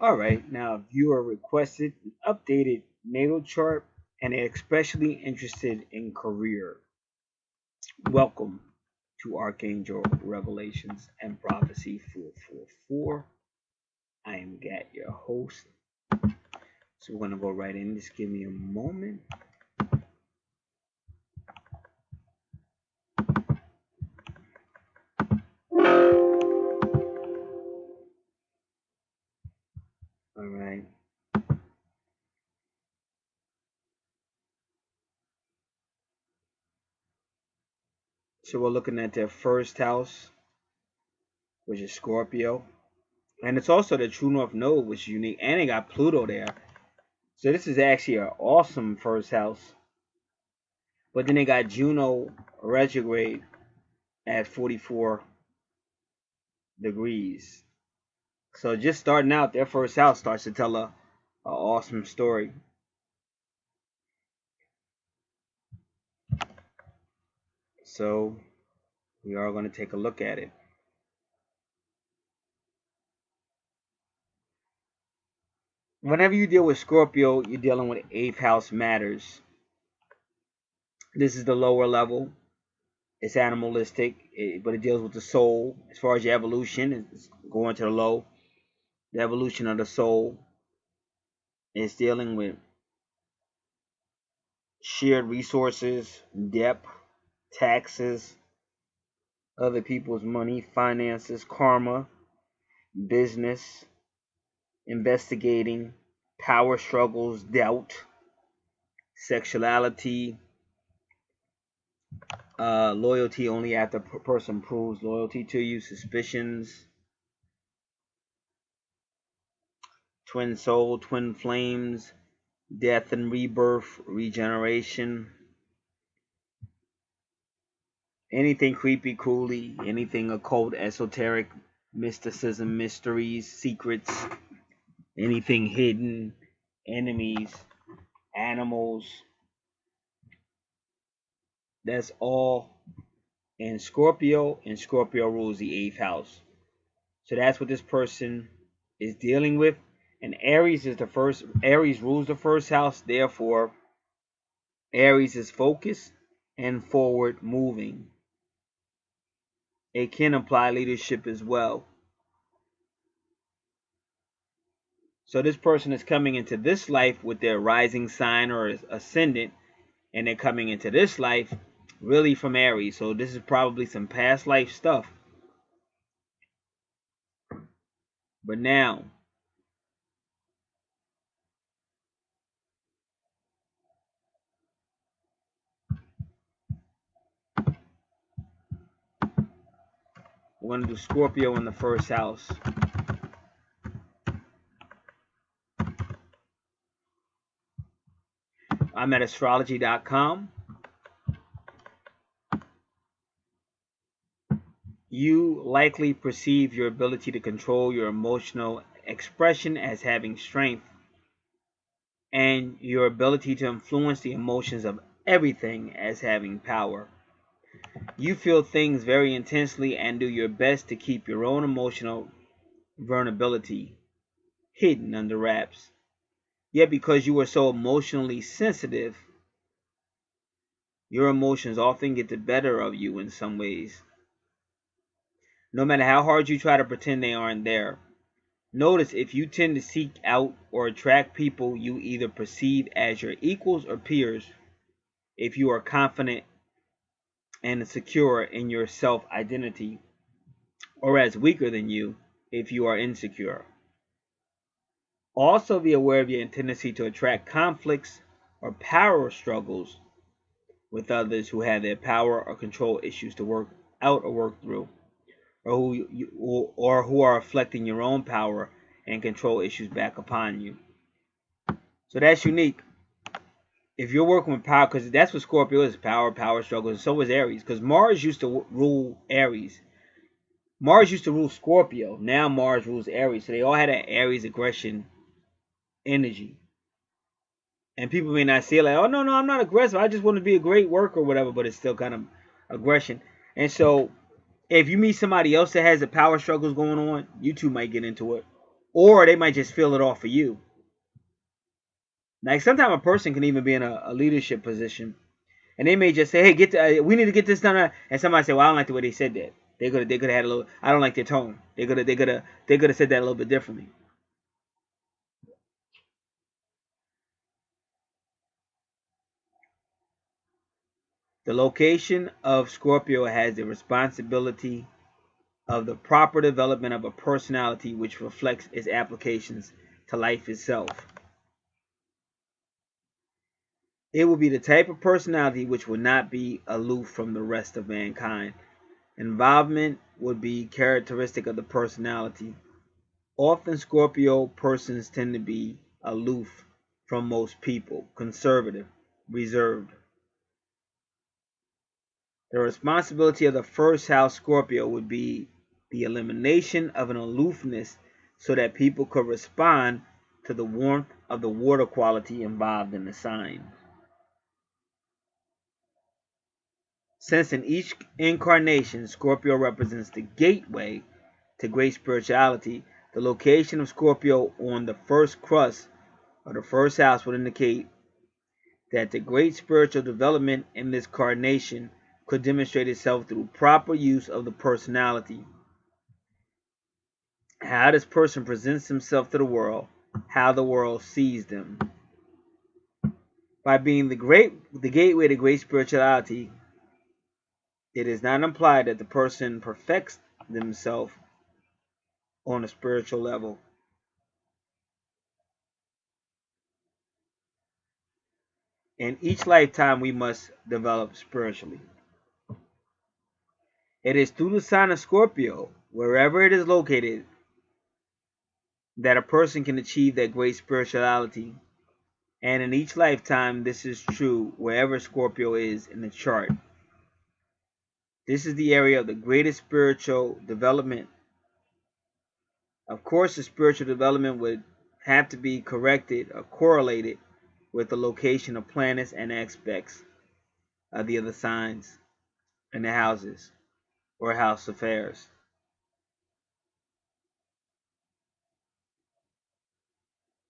All right, now if you are requested an updated natal chart and are especially interested in career, welcome to Archangel Revelations and Prophecy 444. I am Gat, your host. So we're going to go right in. Just give me a moment. All right. So we're looking at their first house, which is Scorpio. And it's also the true north node, which is unique. And they got Pluto there. So this is actually an awesome first house. But then they got Juno retrograde at 44 degrees. So just starting out, their first house starts to tell a awesome story. So we are going to take a look at it. Whenever you deal with Scorpio, you're dealing with 8th house matters. This is the lower level. It's animalistic, but it deals with the soul. As far as your evolution, it's going to the low. The evolution of the soul is dealing with shared resources, debt, taxes, other people's money, finances, karma, business, investigating, power struggles, doubt, sexuality, loyalty only after a person proves loyalty to you, suspicions, twin soul, twin flames, death and rebirth, regeneration, anything creepy, cooly, anything occult, esoteric, mysticism, mysteries, secrets, anything hidden, enemies, animals. That's all in Scorpio, and Scorpio rules the 8th house. So that's what this person is dealing with. And Aries is the first, Aries rules the first house, therefore Aries is focused and forward moving. It can apply leadership as well. So this person is coming into this life with their rising sign or ascendant, and they're coming into this life really from Aries. So this is probably some past life stuff. But now, we're going to do Scorpio in the first house. I'm at astrology.com. You likely perceive your ability to control your emotional expression as having strength, and your ability to influence the emotions of everything as having power. You feel things very intensely and do your best to keep your own emotional vulnerability hidden under wraps. Yet, because you are so emotionally sensitive, your emotions often get the better of you in some ways. No matter how hard you try to pretend they aren't there. Notice if you tend to seek out or attract people you either perceive as your equals or peers, if you are confident and secure in your self-identity, or as weaker than you if you are insecure. Also be aware of your tendency to attract conflicts or power struggles with others who have their power or control issues to work out or work through, or who are reflecting your own power and control issues back upon you. So that's unique. If you're working with power, because that's what Scorpio is, power struggles, and so is Aries, because Mars used to rule Aries. Mars used to rule Scorpio. Now Mars rules Aries. So they all had an Aries aggression energy. And people may not see it like, oh, no, I'm not aggressive. I just want to be a great worker or whatever, but it's still kind of aggression. And so if you meet somebody else that has the power struggles going on, you two might get into it. or they might just feel it off for you. Like sometimes a person can even be in a leadership position, and they may just say, "Hey, we need to get this done," and somebody say, "Well, I don't like the way they said that. They could have had a little. I don't like their tone. They could have said that a little bit differently." The location of Scorpio has the responsibility of the proper development of a personality which reflects its applications to life itself. It will be the type of personality which will not be aloof from the rest of mankind. Involvement would be characteristic of the personality. Often Scorpio persons tend to be aloof from most people, conservative, reserved. The responsibility of the first house Scorpio would be the elimination of an aloofness so that people could respond to the warmth of the water quality involved in the sign. Since in each incarnation Scorpio represents the gateway to great spirituality, the location of Scorpio on the first crust of the first house would indicate that the great spiritual development in this incarnation could demonstrate itself through proper use of the personality. How this person presents himself to the world, how the world sees them. By being the gateway to great spirituality, it is not implied that the person perfects themselves on a spiritual level. In each lifetime, we must develop spiritually. It is through the sign of Scorpio, wherever it is located, that a person can achieve that great spirituality. And in each lifetime, this is true wherever Scorpio is in the chart. This is the area of the greatest spiritual development. Of course, the spiritual development would have to be corrected or correlated with the location of planets and aspects of the other signs and the houses or house affairs.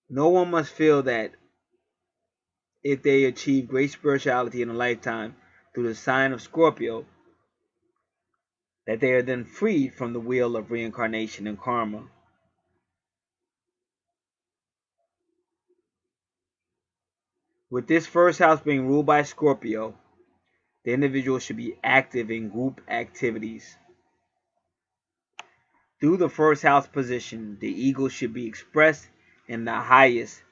No one must feel that if they achieve great spirituality in a lifetime through the sign of Scorpio, that they are then freed from the wheel of reincarnation and karma. With this first house being ruled by Scorpio, the individual should be active in group activities. Through the first house position, the ego should be expressed in the highest,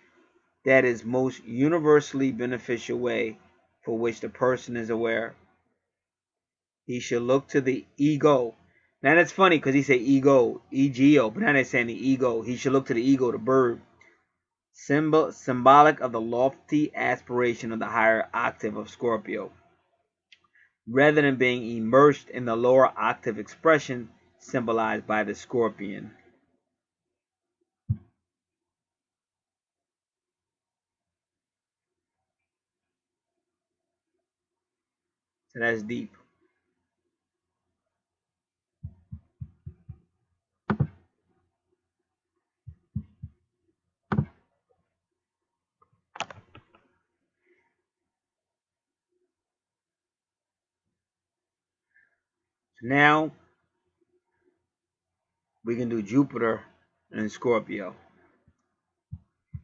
that is, most universally beneficial way for which the person is aware. He should look to the ego. Now that's funny because he said ego, ego, but now they're saying the ego. He should look to the ego, the bird, symbolic of the lofty aspiration of the higher octave of Scorpio, rather than being immersed in the lower octave expression symbolized by the scorpion. So that's deep. So now we can do Jupiter and Scorpio,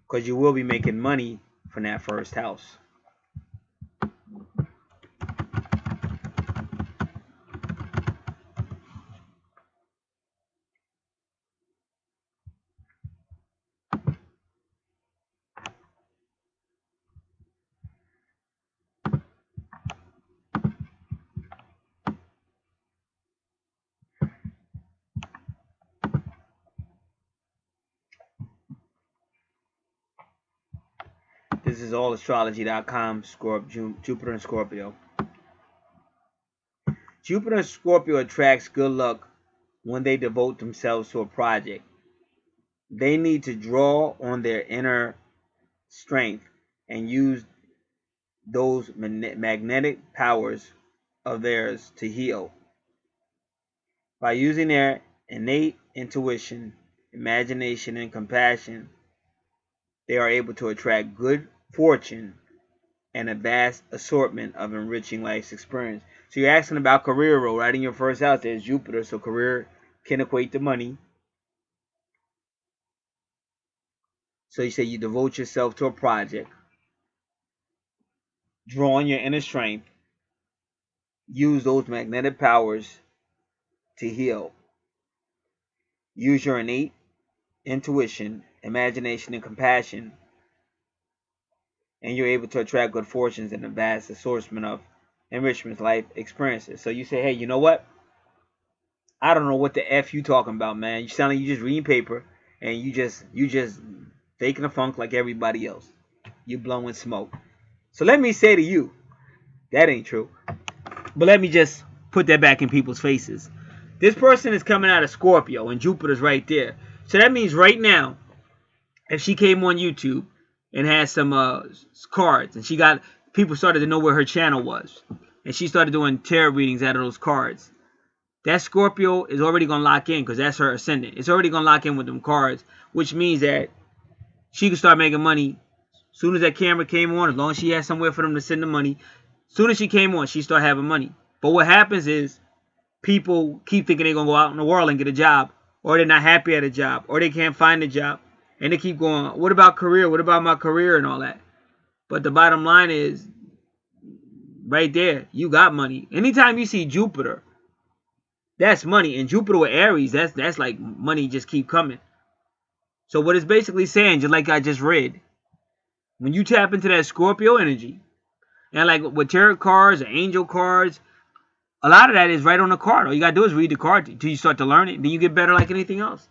because you will be making money from that first house. This is allastrology.com, Jupiter and Scorpio. Jupiter and Scorpio attracts good luck when they devote themselves to a project. They need to draw on their inner strength and use those magnetic powers of theirs to heal. By using their innate intuition imagination, and compassion, they are able to attract good fortune and a vast assortment of enriching life's experience. So you're asking about career role. Right in your first house, there's Jupiter, so career can equate to money. So you say you devote yourself to a project, draw on your inner strength, use those magnetic powers to heal. Use your innate intuition, imagination, and compassion, and you're able to attract good fortunes and a vast assortment of enrichment life experiences. So you say, hey, you know what? I don't know what the F you talking about, man. You sound like you just reading paper and you just faking a funk like everybody else. You blowing smoke. So let me say to you, that ain't true. But let me just put that back in people's faces. This person is coming out of Scorpio and Jupiter's right there. So that means right now, if she came on YouTube and had some cards and she got people started to know where her channel was and she started doing tarot readings out of those cards, that Scorpio is already going to lock in because that's her ascendant. It's already going to lock in with them cards, which means that she can start making money as soon as that camera came on, as long as she has somewhere for them to send the money. As soon as she came on, she start having money. But what happens is people keep thinking they're going to go out in the world and get a job, or they're not happy at a job, or they can't find a job. And they keep going, what about career? What about my career and all that? But the bottom line is, right there, you got money. Anytime you see Jupiter, that's money. And Jupiter with Aries, that's like money just keep coming. So what it's basically saying, just like I just read, when you tap into that Scorpio energy, and like with tarot cards or angel cards, a lot of that is right on the card. All you gotta do is read the card until you start to learn it. Then you get better like anything else.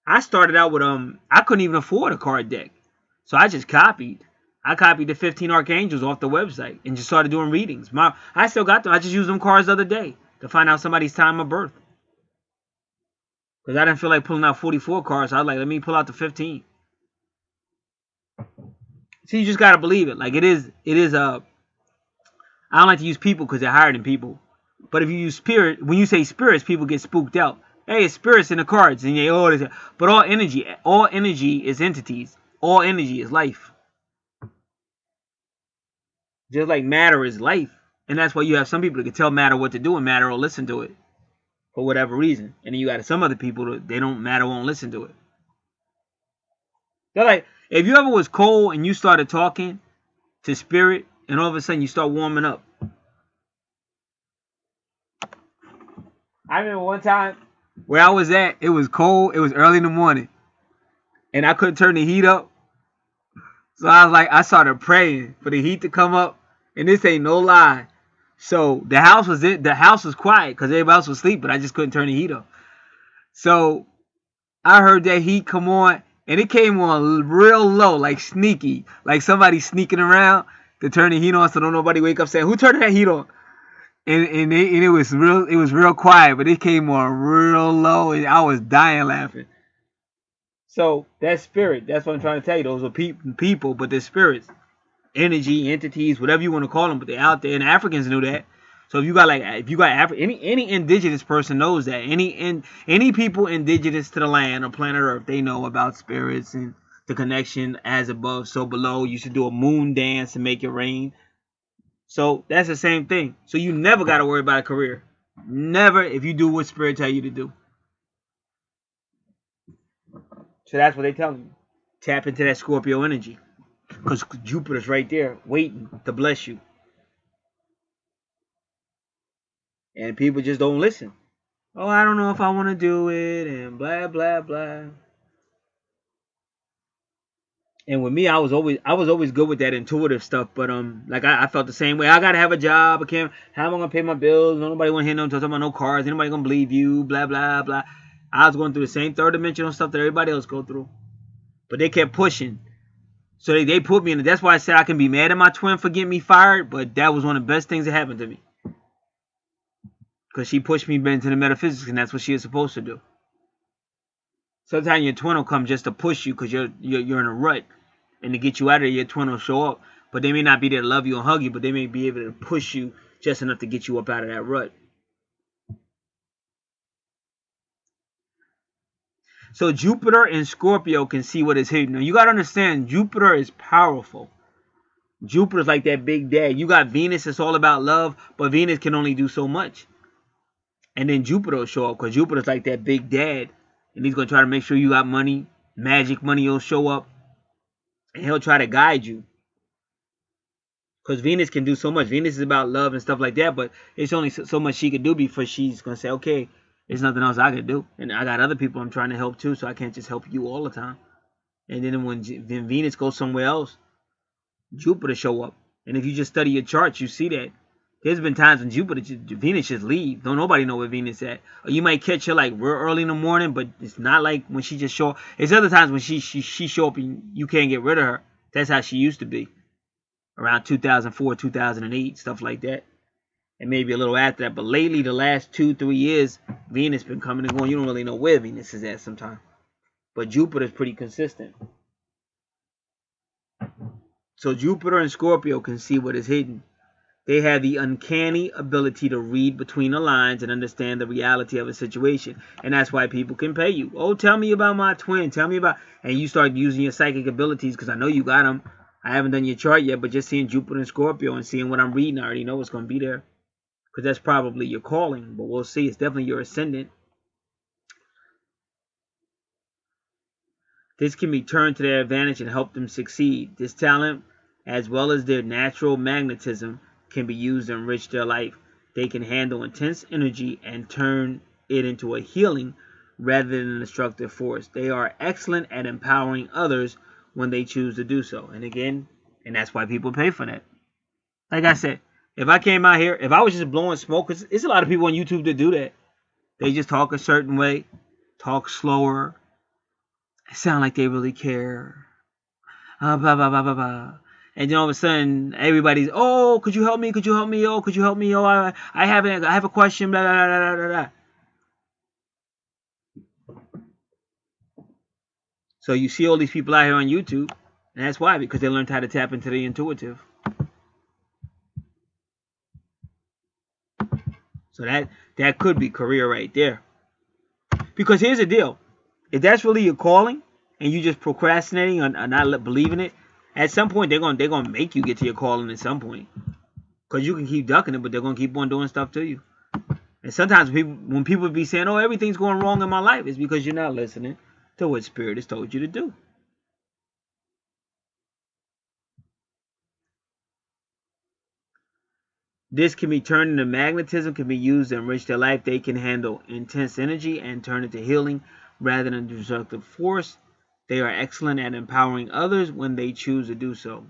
I started out with I couldn't even afford a card deck, so I just copied. I copied the 15 Archangels off the website and just started doing readings. I still got them. I just used them cards the other day to find out somebody's time of birth. Because I didn't feel like pulling out 44 cards. So I was like, let me pull out the 15. See, you just got to believe it. Like it is, I don't like to use people because they're higher than people. But if you use spirit, when you say spirits, people get spooked out. Hey, it's spirits in the cards. And you oh, but all energy is entities. All energy is life. Just like matter is life. And that's why you have some people that can tell matter what to do and matter will listen to it. For whatever reason. And then you got some other people that they don't matter won't listen to it. They're like, if you ever was cold and you started talking to spirit and all of a sudden you start warming up. I remember one time where I was at, it was cold, it was early in the morning. And I couldn't turn the heat up. So I was like, I started praying for the heat to come up. And this ain't no lie. So the house was quiet because everybody else was asleep, but I just couldn't turn the heat up. So I heard that heat come on, and it came on real low, like sneaky, like somebody sneaking around to turn the heat on so don't nobody wake up saying, who turned that heat on? And it was real quiet, but it came on real low, and I was dying laughing. So that spirit, that's what I'm trying to tell you. Those are people, but they're spirits. Energy, entities, whatever you want to call them, but they're out there, and Africans knew that. So if you got any indigenous person knows that. Any people indigenous to the land or planet Earth, they know about spirits and the connection as above, so below. You should do a moon dance to make it rain. So that's the same thing. So you never got to worry about a career. Never, if you do what spirit tell you to do. So that's what they tell you. Tap into that Scorpio energy. Because Jupiter's right there waiting to bless you. And people just don't listen. Oh, I don't know if I want to do it and blah, blah, blah. And with me, I was always good with that intuitive stuff. But like I felt the same way. I gotta have a job. How am I gonna pay my bills? Nobody wanna hear no talking about no cars. Anybody gonna believe you? Blah, blah, blah. I was going through the same third dimensional stuff that everybody else go through. But they kept pushing. So they put me in it. That's why I said I can be mad at my twin for getting me fired, but that was one of the best things that happened to me. Because she pushed me into the metaphysics, and that's what she was supposed to do. Sometimes your twin will come just to push you because you're in a rut. And to get you out of there, your twin will show up. But they may not be there to love you and hug you, but they may be able to push you just enough to get you up out of that rut. So Jupiter and Scorpio can see what is hidden. Now you got to understand, Jupiter is powerful. Jupiter's like that big dad. You got Venus, it's all about love, but Venus can only do so much. And then Jupiter will show up because Jupiter's like that big dad. And he's going to try to make sure you got money. Magic money will show up. And he'll try to guide you. Because Venus can do so much. Venus is about love and stuff like that. But it's only so much she can do before she's going to say, okay, there's nothing else I can do. And I got other people I'm trying to help too. So I can't just help you all the time. And then when Venus goes somewhere else, Jupiter show up. And if you just study your charts, you see that. There's been times when Venus just leave. Don't nobody know where Venus at. Or you might catch her like real early in the morning, but it's not like when she just show up. There's other times when she show up and you can't get rid of her. That's how she used to be. Around 2004, 2008, stuff like that. And maybe a little after that. But lately, the last 2-3 years, Venus been coming and going. You don't really know where Venus is at sometimes. But Jupiter's pretty consistent. So Jupiter and Scorpio can see what is hidden. They have the uncanny ability to read between the lines and understand the reality of a situation. And that's why people can pay you. Oh, tell me about my twin. Tell me about... And you start using your psychic abilities because I know you got them. I haven't done your chart yet, but just seeing Jupiter and Scorpio and seeing what I'm reading, I already know what's going to be there. Because that's probably your calling. But we'll see. It's definitely your ascendant. This can be turned to their advantage and help them succeed. This talent, as well as their natural magnetism, can be used to enrich their life. They can handle intense energy and turn it into a healing rather than a destructive force. They are excellent at empowering others when they choose to do so. And again, and that's why people pay for that. Like I said, if I came out here, if I was just blowing smoke, because there's a lot of people on YouTube that do that. They just talk a certain way, talk slower, sound like they really care. Blah, blah, blah, blah, blah. And then all of a sudden, everybody's, oh, could you help me? Could you help me? Oh, could you help me? Oh, I have a question. Blah, blah, blah, blah, blah. So you see all these people out here on YouTube, and that's why, because they learned how to tap into the intuitive. So that could be career right there. Because here's the deal. If that's really your calling, and you just procrastinating or not believing it, at some point they're gonna make you get to your calling at some point. Because you can keep ducking it, but they're gonna keep on doing stuff to you. And sometimes when people be saying, oh, everything's going wrong in my life, it's because you're not listening to what Spirit has told you to do. This can be turned into magnetism, can be used to enrich their life. They can handle intense energy and turn it to healing rather than destructive force. They are excellent at empowering others when they choose to do so.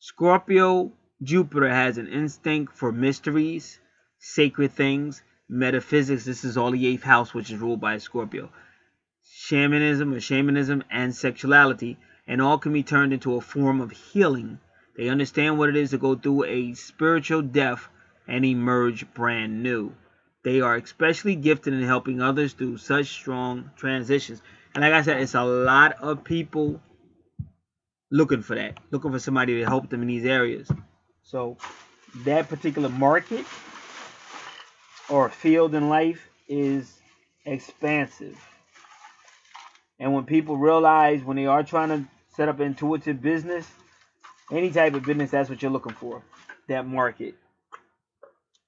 Scorpio Jupiter has an instinct for mysteries, sacred things, metaphysics. This is all the 8th house, which is ruled by Scorpio. Shamanism, and sexuality, and all can be turned into a form of healing. They understand what it is to go through a spiritual death and emerge brand new. They are especially gifted in helping others through such strong transitions. And like I said, it's a lot of people looking for that, looking for somebody to help them in these areas. So that particular market or field in life is expansive. And when people realize, when they are trying to set up intuitive business, any type of business, that's what you're looking for, that market.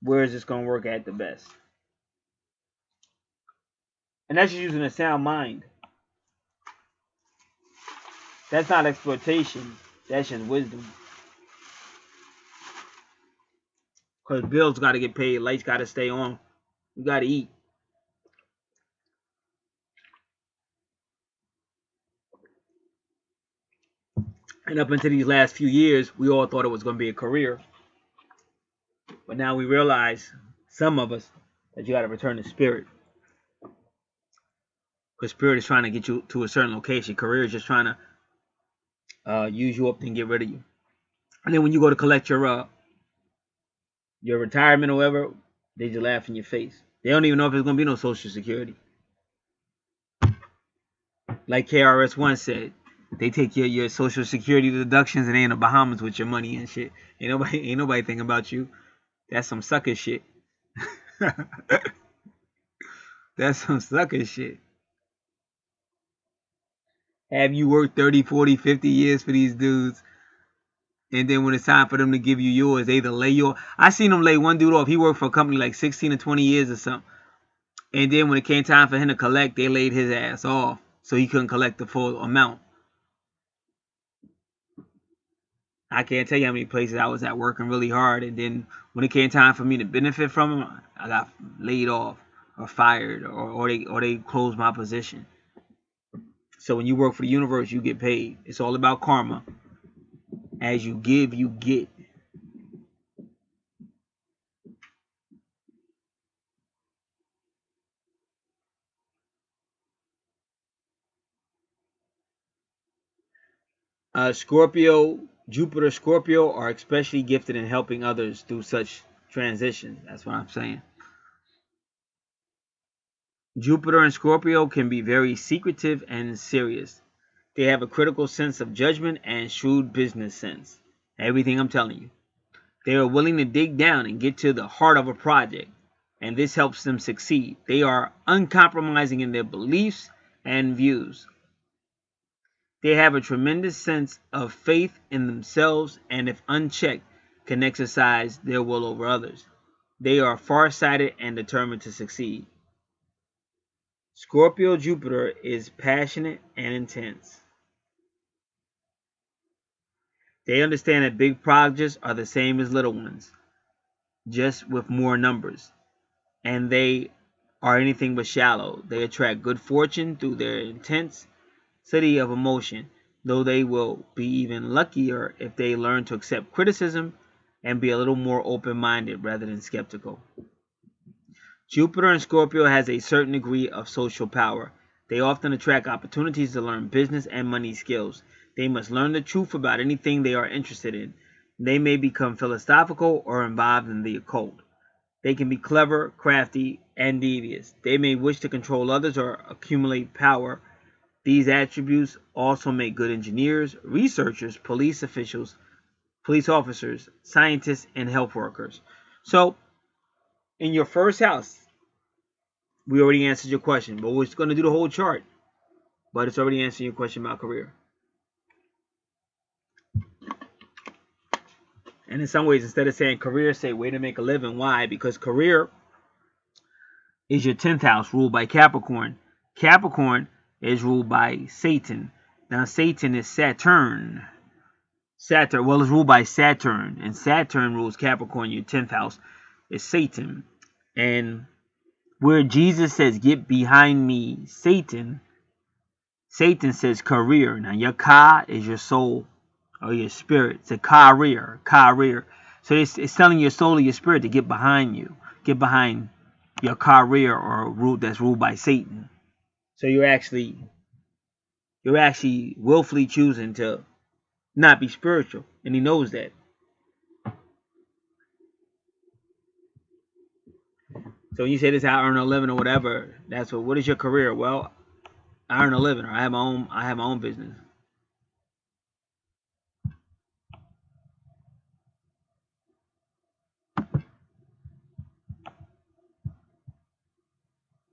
Where is this going to work at the best? And that's just using a sound mind. That's not exploitation. That's just wisdom. Because bills got to get paid. Lights got to stay on. You got to eat. And up until these last few years, we all thought it was going to be a career. But now we realize, some of us, that you got to return to spirit. Because spirit is trying to get you to a certain location. Career is just trying to use you up and get rid of you. And then when you go to collect your retirement or whatever, they just laugh in your face. They don't even know if there's going to be no Social Security. Like KRS-One said, they take your Social Security deductions and they in the Bahamas with your money and shit. Ain't nobody thinking about you. That's some sucker shit. That's some sucker shit. Have you worked 30, 40, 50 years for these dudes, and then when it's time for them to give you yours, they either lay you off. I seen them lay one dude off. He worked for a company like 16 or 20 years or something. And then when it came time for him to collect, they laid his ass off. So he couldn't collect the full amount. I can't tell you how many places I was at working really hard. And then when it came time for me to benefit from them, I got laid off or fired or they closed my position. So when you work for the universe, you get paid. It's all about karma. As you give, you get. Jupiter Scorpio are especially gifted in helping others through such transitions. That's what I'm saying. Jupiter and Scorpio can be very secretive and serious. They have a critical sense of judgment and shrewd business sense. Everything I'm telling you. They are willing to dig down and get to the heart of a project, and this helps them succeed. They are uncompromising in their beliefs and views. They have a tremendous sense of faith in themselves and, if unchecked, can exercise their will over others. They are far-sighted and determined to succeed. Scorpio Jupiter is passionate and intense. They understand that big projects are the same as little ones, just with more numbers. And they are anything but shallow. They attract good fortune through their intensity of emotion, though they will be even luckier if they learn to accept criticism and be a little more open-minded rather than skeptical. Jupiter in Scorpio has a certain degree of social power. They often attract opportunities to learn business and money skills. They must learn the truth about anything they are interested in. They may become philosophical or involved in the occult. They can be clever, crafty, and devious. They may wish to control others or accumulate power. These attributes also make good engineers, researchers, police officials, police officers, scientists, and health workers. So, in your first house, we already answered your question, but we're going to do the whole chart. But it's already answering your question about career. And in some ways, instead of saying career, say way to make a living. Why? Because career is your 10th house, ruled by Capricorn. Capricorn is ruled by Satan. Now, Satan is Saturn. Well, it's ruled by Saturn. And Saturn rules Capricorn. Your 10th house is Satan. And where Jesus says, get behind me, Satan, Satan says career. Now, your ka is your soul or your spirit. It's a career. So it's telling your soul or your spirit to get behind you. Get behind your career or root that's ruled by Satan. So you're actually willfully choosing to not be spiritual. And he knows that. So when you say this, I earn a living or whatever, that's what is your career? Well, I earn a living, or I have my own business.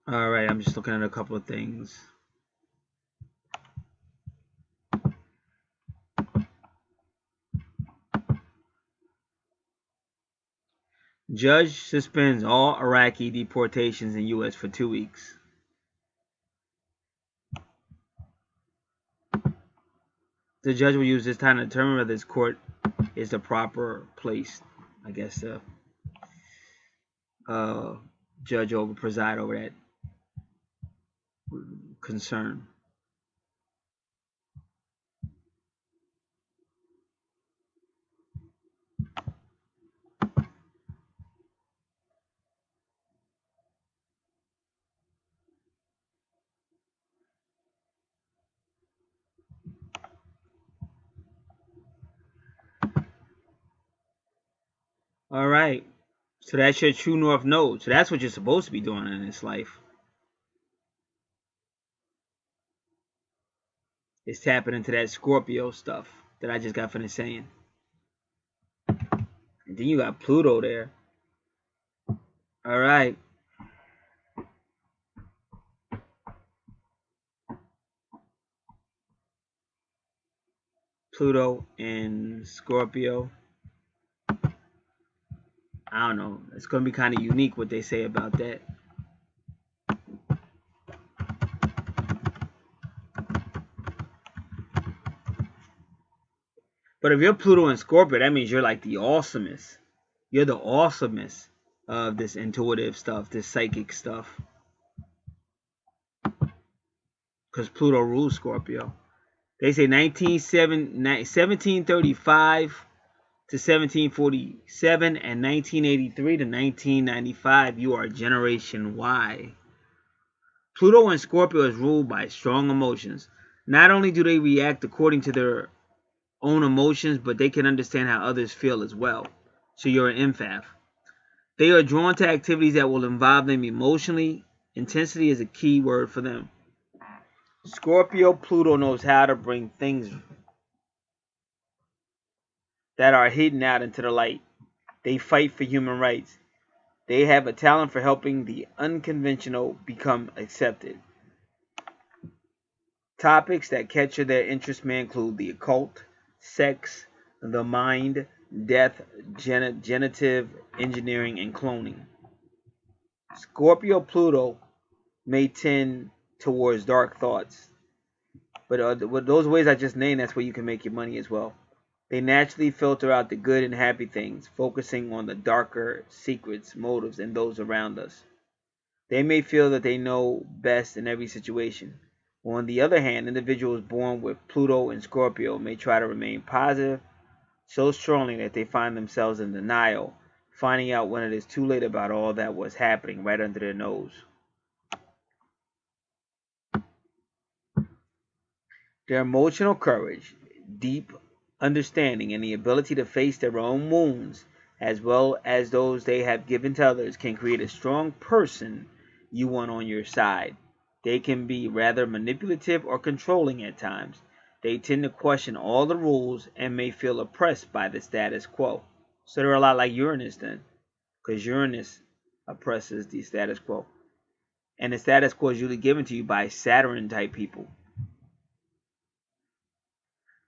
All right, I'm just looking at a couple of things. Judge suspends all Iraqi deportations in U.S. for 2 weeks. The judge will use this time to determine whether this court is the proper place, I guess, to preside over that concern. All right. So that's your true north node. So that's what you're supposed to be doing in this life. It's tapping into that Scorpio stuff that I just got finished saying. And then you got Pluto there. All right. Pluto in Scorpio. I don't know. It's going to be kind of unique what they say about that. But if you're Pluto in Scorpio, that means you're like the awesomest. You're the awesomest of this intuitive stuff, this psychic stuff. Because Pluto rules Scorpio. They say 1735 to 1747 and 1983 to 1995, you are Generation Y. Pluto in Scorpio is ruled by strong emotions. Not only do they react according to their own emotions, but they can understand how others feel as well. So you're an empath. They are drawn to activities that will involve them emotionally. Intensity is a key word for them. Scorpio Pluto knows how to bring things that are hidden out into the light. They fight for human rights. They have a talent for helping the unconventional become accepted. Topics that capture their interest may include the occult, sex, the mind, death, generative engineering, and cloning. Scorpio Pluto may tend towards dark thoughts, but with those ways I just named, that's where you can make your money as well. They naturally filter out the good and happy things, focusing on the darker secrets, motives, and those around us. They may feel that they know best in every situation. On the other hand, individuals born with Pluto and Scorpio may try to remain positive so strongly that they find themselves in denial, finding out when it is too late about all that was happening right under their nose. Their emotional courage, deep understanding, and the ability to face their own wounds, as well as those they have given to others, can create a strong person you want on your side. They can be rather manipulative or controlling at times. They tend to question all the rules and may feel oppressed by the status quo. So they're a lot like Uranus then, because Uranus oppresses the status quo. And the status quo is usually given to you by Saturn type people.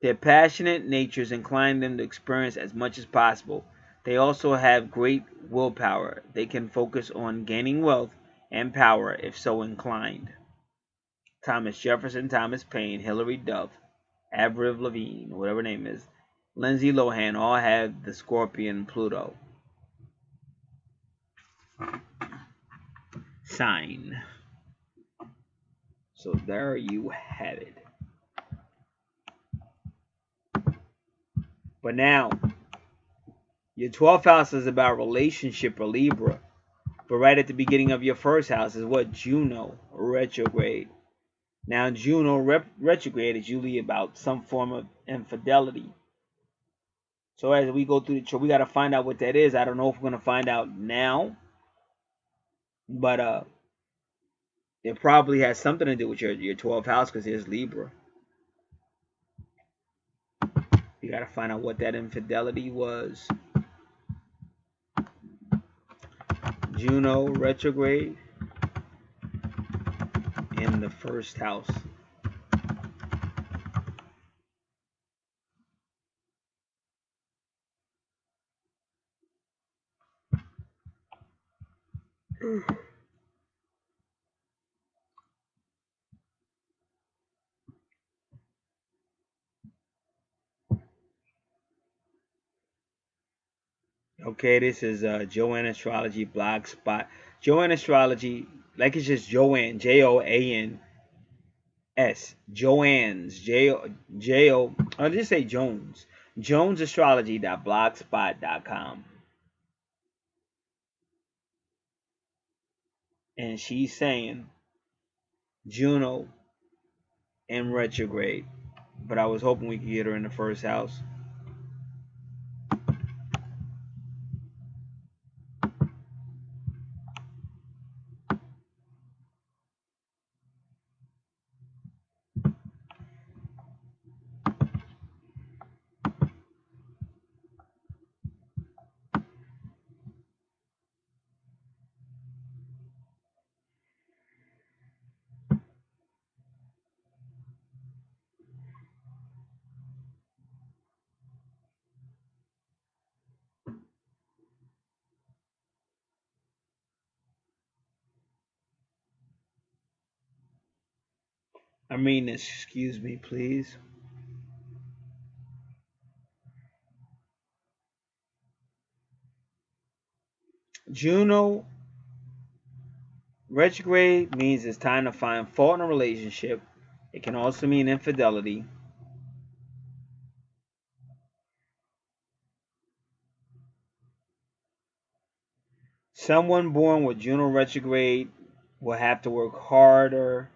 Their passionate natures incline them to experience as much as possible. They also have great willpower. They can focus on gaining wealth and power if so inclined. Thomas Jefferson, Thomas Paine, Hilary Duff, Avril Lavigne, whatever her name is, Lindsay Lohan, all have the Scorpion Pluto sign. So there you have it. But now, your 12th house is about relationship or Libra. But right at the beginning of your first house is what? Juno retrograde. Now, Juno retrograde is usually about some form of infidelity. So as we go through the chart, we got to find out what that is. I don't know if we're going to find out now. But it probably has something to do with your 12th house because there's Libra. You got to find out what that infidelity was. Juno retrograde in the first house. Okay, this is Joanne Astrology Blogspot. Joanne Astrology, like it's just Joanne, Joans. Joanne's, I'll just say Jones. JonesAstrology.blogspot.com. And she's saying Juno in retrograde. But I was hoping we could get her in the first house. I'm reading this, excuse me, please. Juno retrograde means it's time to find fault in a relationship. It can also mean infidelity. Someone born with Juno retrograde will have to work harder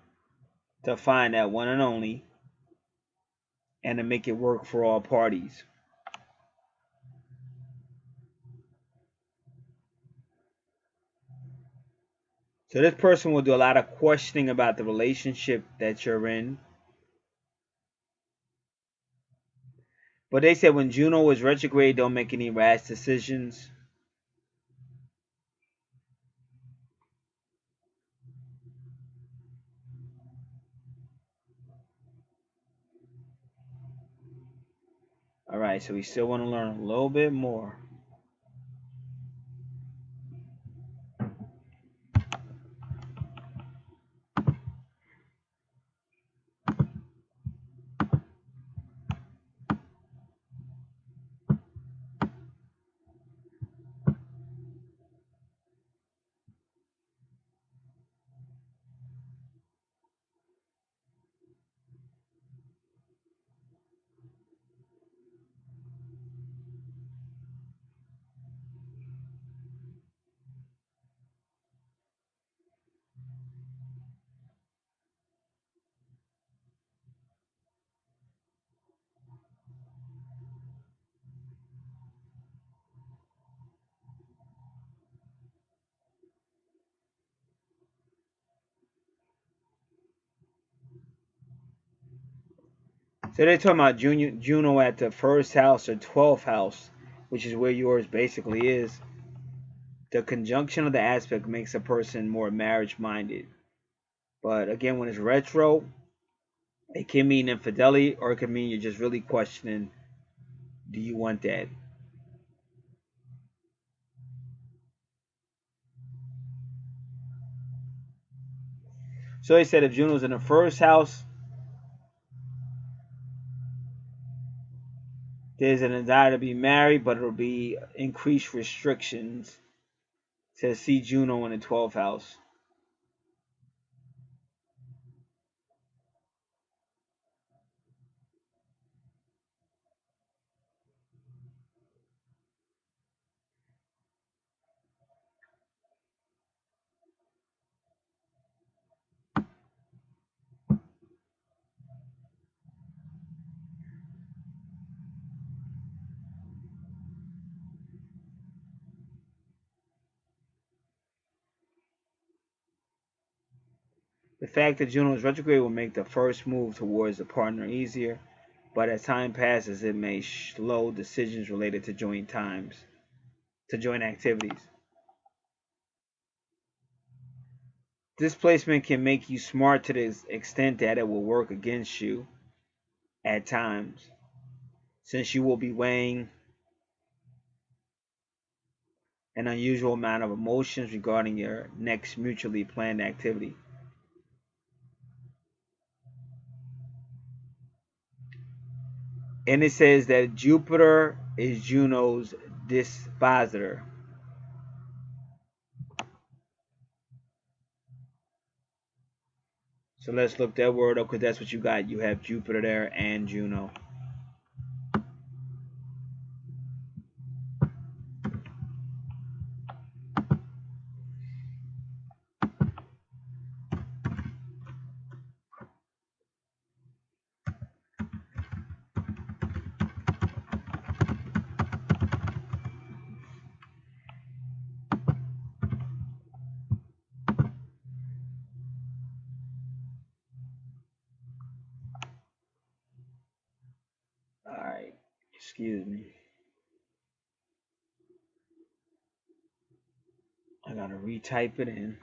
to find that one and only and to make it work for all parties. So this person will do a lot of questioning about the relationship that you're in. But they said when Juno is retrograde, don't make any rash decisions. All right, so we still want to learn a little bit more. So they're talking about Juno at the first house or 12th house, which is where yours basically is. The conjunction of the aspect makes a person more marriage minded. But again, when it's retro, it can mean infidelity or it can mean you're just really questioning, do you want that? So they said if Juno's in the first house, there's a desire to be married, but it'll be increased restrictions to see Juno in the 12th house. The fact that Juno is retrograde will make the first move towards a partner easier, but as time passes, it may slow decisions related to joint activities. Displacement can make you smart to the extent that it will work against you at times, since you will be weighing an unusual amount of emotions regarding your next mutually planned activity. And it says that Jupiter is Juno's dispositor. So let's look that word up because that's what you got. You have Jupiter there and Juno. All right, excuse me. I gotta retype it in.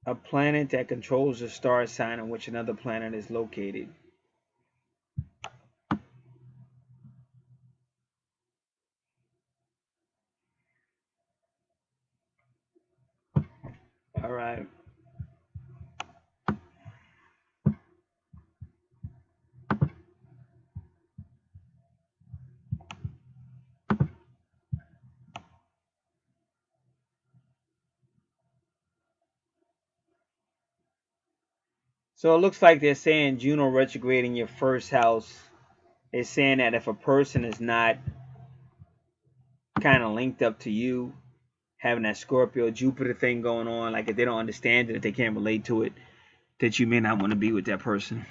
A planet that controls the star sign in which another planet is located. All right. So it looks like they're saying Juno retrograde in your first house is saying that if a person is not kind of linked up to you, having that Scorpio Jupiter thing going on, like if they don't understand it, if they can't relate to it, that you may not want to be with that person.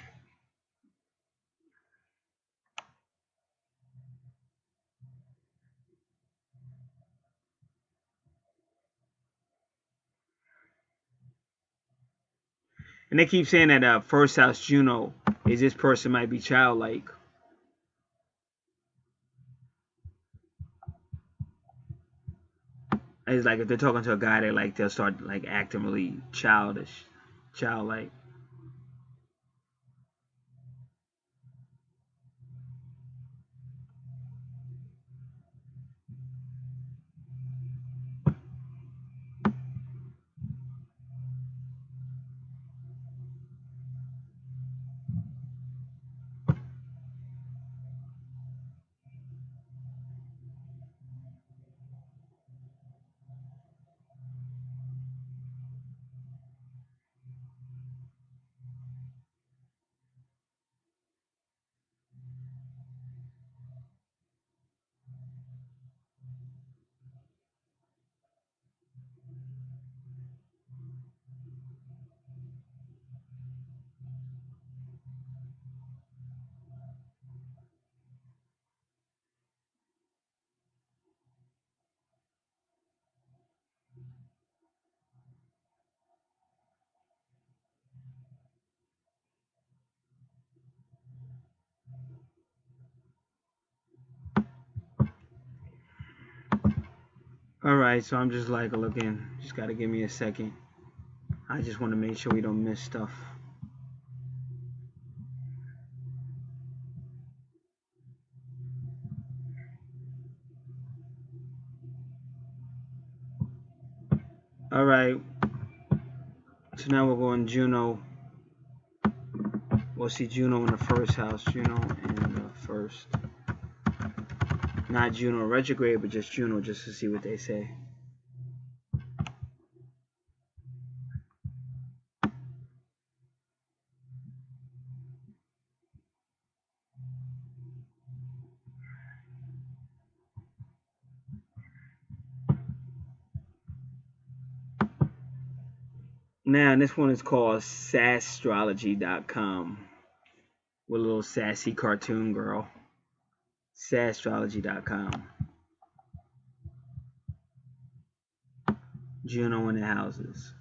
And they keep saying that first house Juno is this person might be childlike. It's like if they're talking to a guy, they'll start like acting really childish, childlike. All right, so I'm just like looking. Just gotta give me a second. I just want to make sure we don't miss stuff. All right. So now we're going Juno. We'll see Juno in the first house. Juno in the first. Not Juno retrograde, but just Juno, just to see what they say. Now, this one is called Sasstrology.com with a little sassy cartoon girl. Sasstrology.com. Juno in the houses.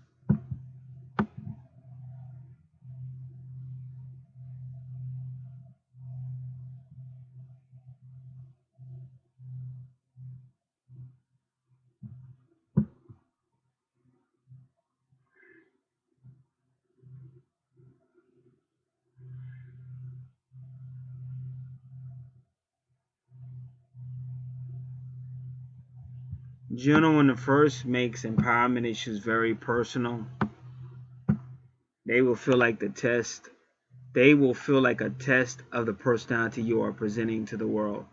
Juno in the first makes empowerment issues very personal. They will feel like the test. They will feel like a test of the personality you are presenting to the world.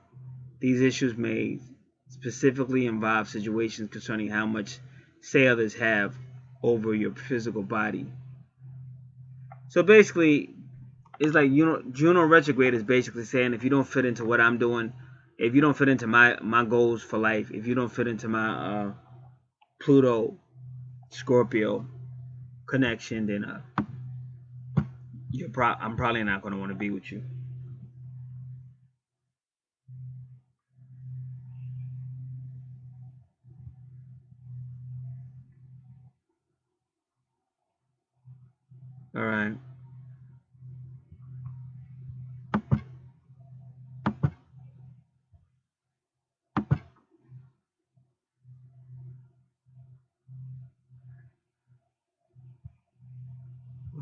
These issues may specifically involve situations concerning how much say others have over your physical body. So basically, it's like Juno retrograde is basically saying if you don't fit into what I'm doing, if you don't fit into my goals for life, if you don't fit into my Pluto Scorpio connection, then I'm probably not going to want to be with you. All right.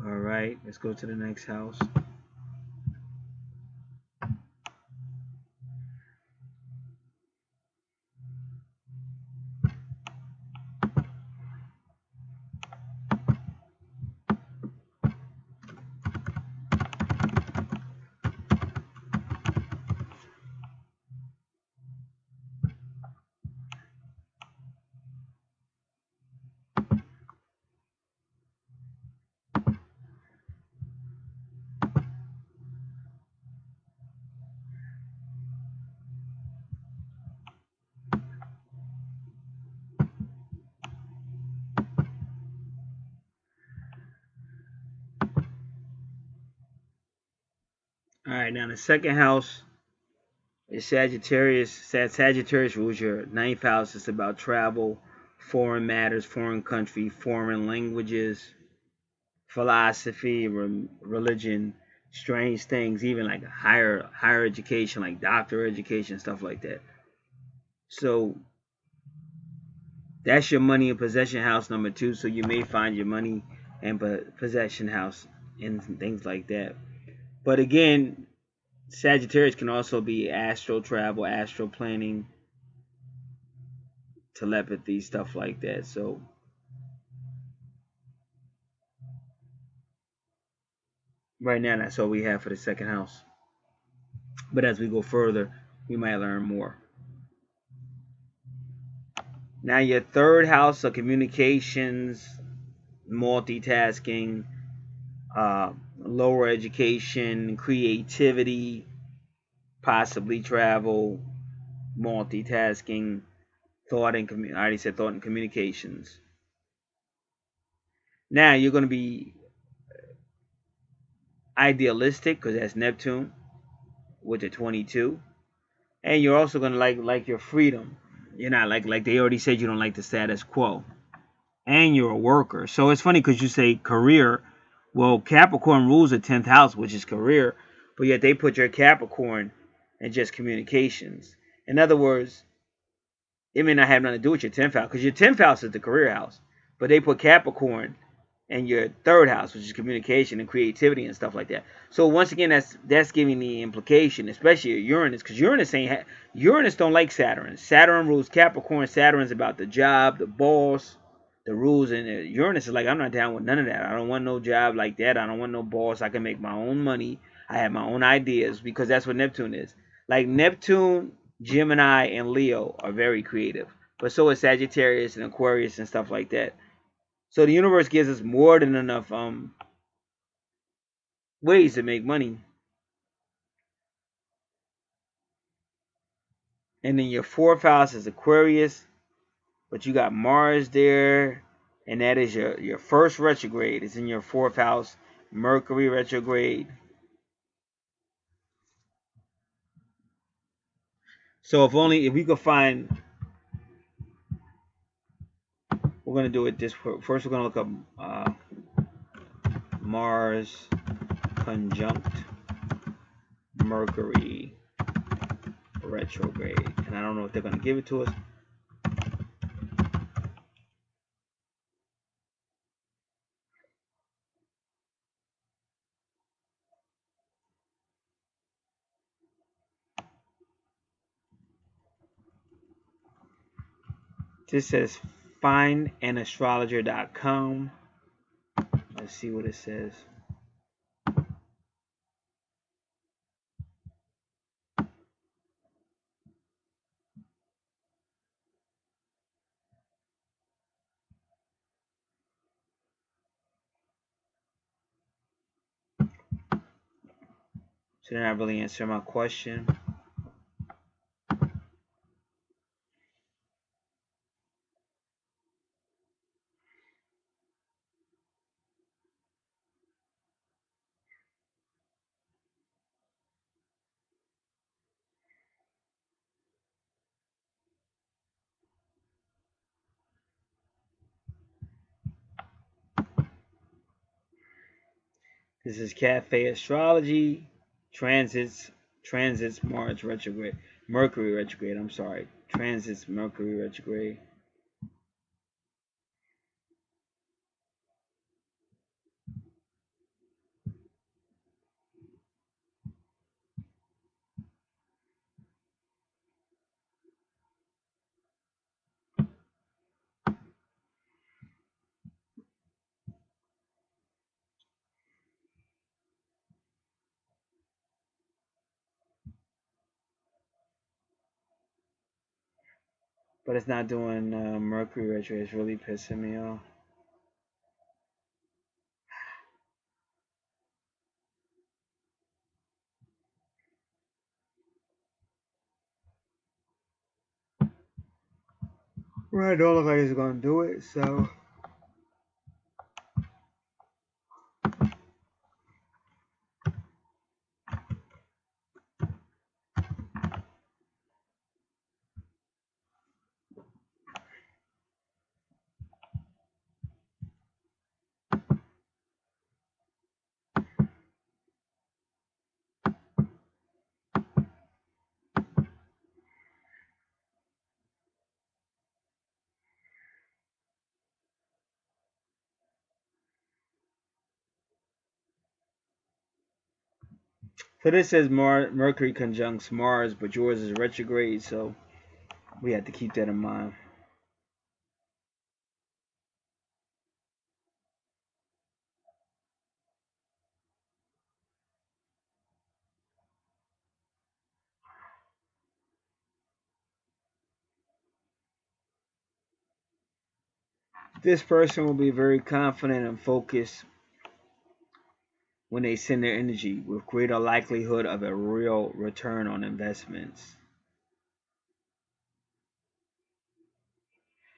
All right. Let's go to the next house. right, now the second house is Sagittarius. Sagittarius rules your ninth house. It's about travel, foreign matters, foreign country, foreign languages, philosophy, religion, strange things, even like higher education, like doctor education, stuff like that. So that's your money and possession house number 2. So you may find your money and possession house and things like that. But again, Sagittarius can also be astral travel, astral planning, telepathy, stuff like that. So right now, that's all we have for the second house. But as we go further, we might learn more. Now, your third house of communications, multitasking, lower education, creativity, possibly travel, multitasking, thought and I already said thought and communications. Now you're going to be idealistic because that's Neptune with the 22, and you're also going to like your freedom. You're not like they already said you don't like the status quo, and you're a worker. So it's funny because you say career. Well, Capricorn rules the 10th house, which is career, but yet they put your Capricorn in just communications. In other words, it may not have nothing to do with your 10th house because your 10th house is the career house, but they put Capricorn in your third house, which is communication and creativity and stuff like that. So once again, that's giving the implication, especially Uranus, because Uranus don't like Saturn. Saturn rules Capricorn. Saturn's about the job, the boss, the rules, and Uranus is like, I'm not down with none of that. I don't want no job like that. I don't want no boss. I can make my own money. I have my own ideas, because that's what Neptune is. Like Neptune, Gemini, and Leo are very creative, but so is Sagittarius and Aquarius and stuff like that. So the universe gives us more than enough ways to make money. And then your fourth house is Aquarius, but you got Mars there, and that is your first retrograde. It's in your fourth house. Mercury retrograde. So if we could find, we're gonna do it this first. We're gonna look up Mars conjunct Mercury retrograde, and I don't know if they're gonna give it to us. This says findanastrologer.com. Let's see what it says. So they're not really answering my question. This is Cafe Astrology. Transits Mars retrograde. Mercury retrograde, I'm sorry. Transits Mercury retrograde. But it's not doing Mercury retrograde. It's really pissing me off. Right, don't look like it's gonna do it, so So this says Mercury conjuncts Mars, but yours is retrograde, so we have to keep that in mind. This person will be very confident and focused when they send their energy, with greater likelihood of a real return on investments.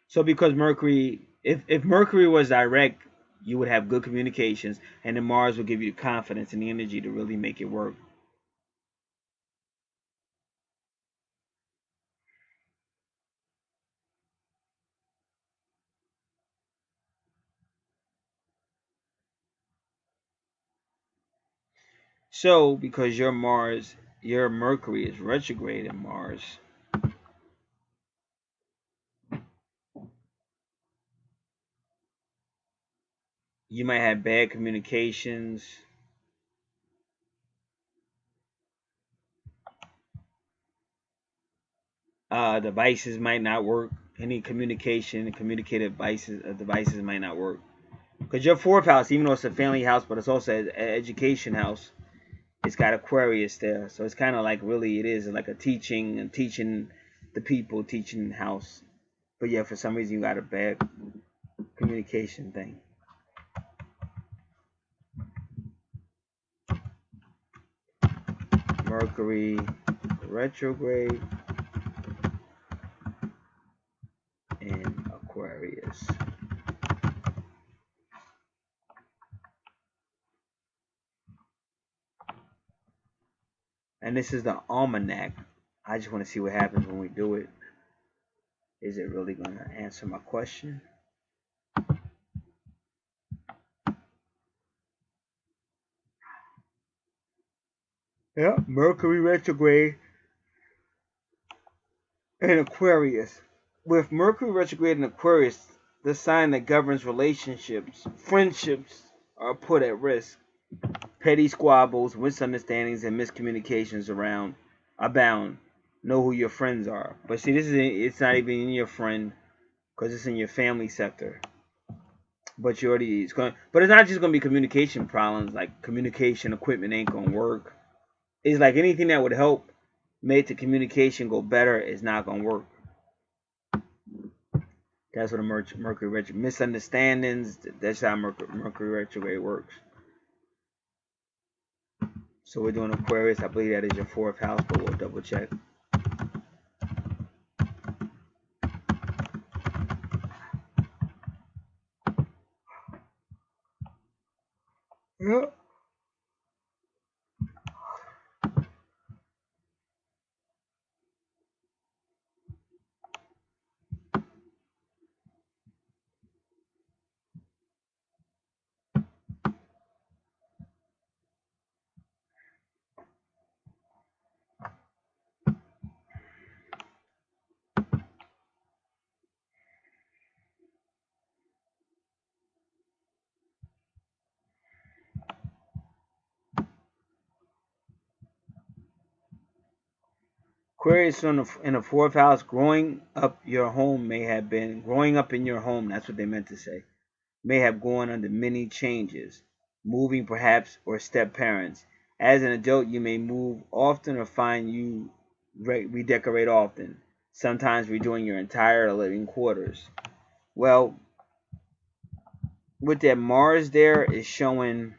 So because Mercury, if Mercury was direct, you would have good communications, and then Mars would give you the confidence and the energy to really make it work. So because your Mercury is retrograde in Mars, you might have bad communications. Devices might not work. Any communication, communicative devices might not work. Because your fourth house, even though it's a family house, but it's also an education house, it's got Aquarius there. So it's kind of like really it is like a teaching and teaching the people, teaching house. But yeah, for some reason you got a bad communication thing. Mercury retrograde in Aquarius. And this is the almanac. I just want to see what happens when we do it. Is it really going to answer my question? Yeah, Mercury retrograde in Aquarius. With Mercury retrograde in Aquarius, the sign that governs relationships, friendships are put at risk. Petty squabbles, misunderstandings, and miscommunications around abound. Know who your friends are. But see, it's not even in your friend because it's in your family sector. But you already but it's not just gonna be communication problems. Like communication equipment ain't gonna work. It's like anything that would help make the communication go better is not gonna work. That's what a Mercury retrograde misunderstandings. That's how Mercury retrograde works. So we're doing Aquarius. I believe that is your fourth house, but we'll double check. Yeah. Aquarius in the fourth house, growing up your home may have been growing up in your home. That's what they meant to say. May have gone under many changes, moving perhaps or step parents. As an adult, you may move often or find you redecorate often. Sometimes redoing your entire living quarters. Well, with that Mars there is showing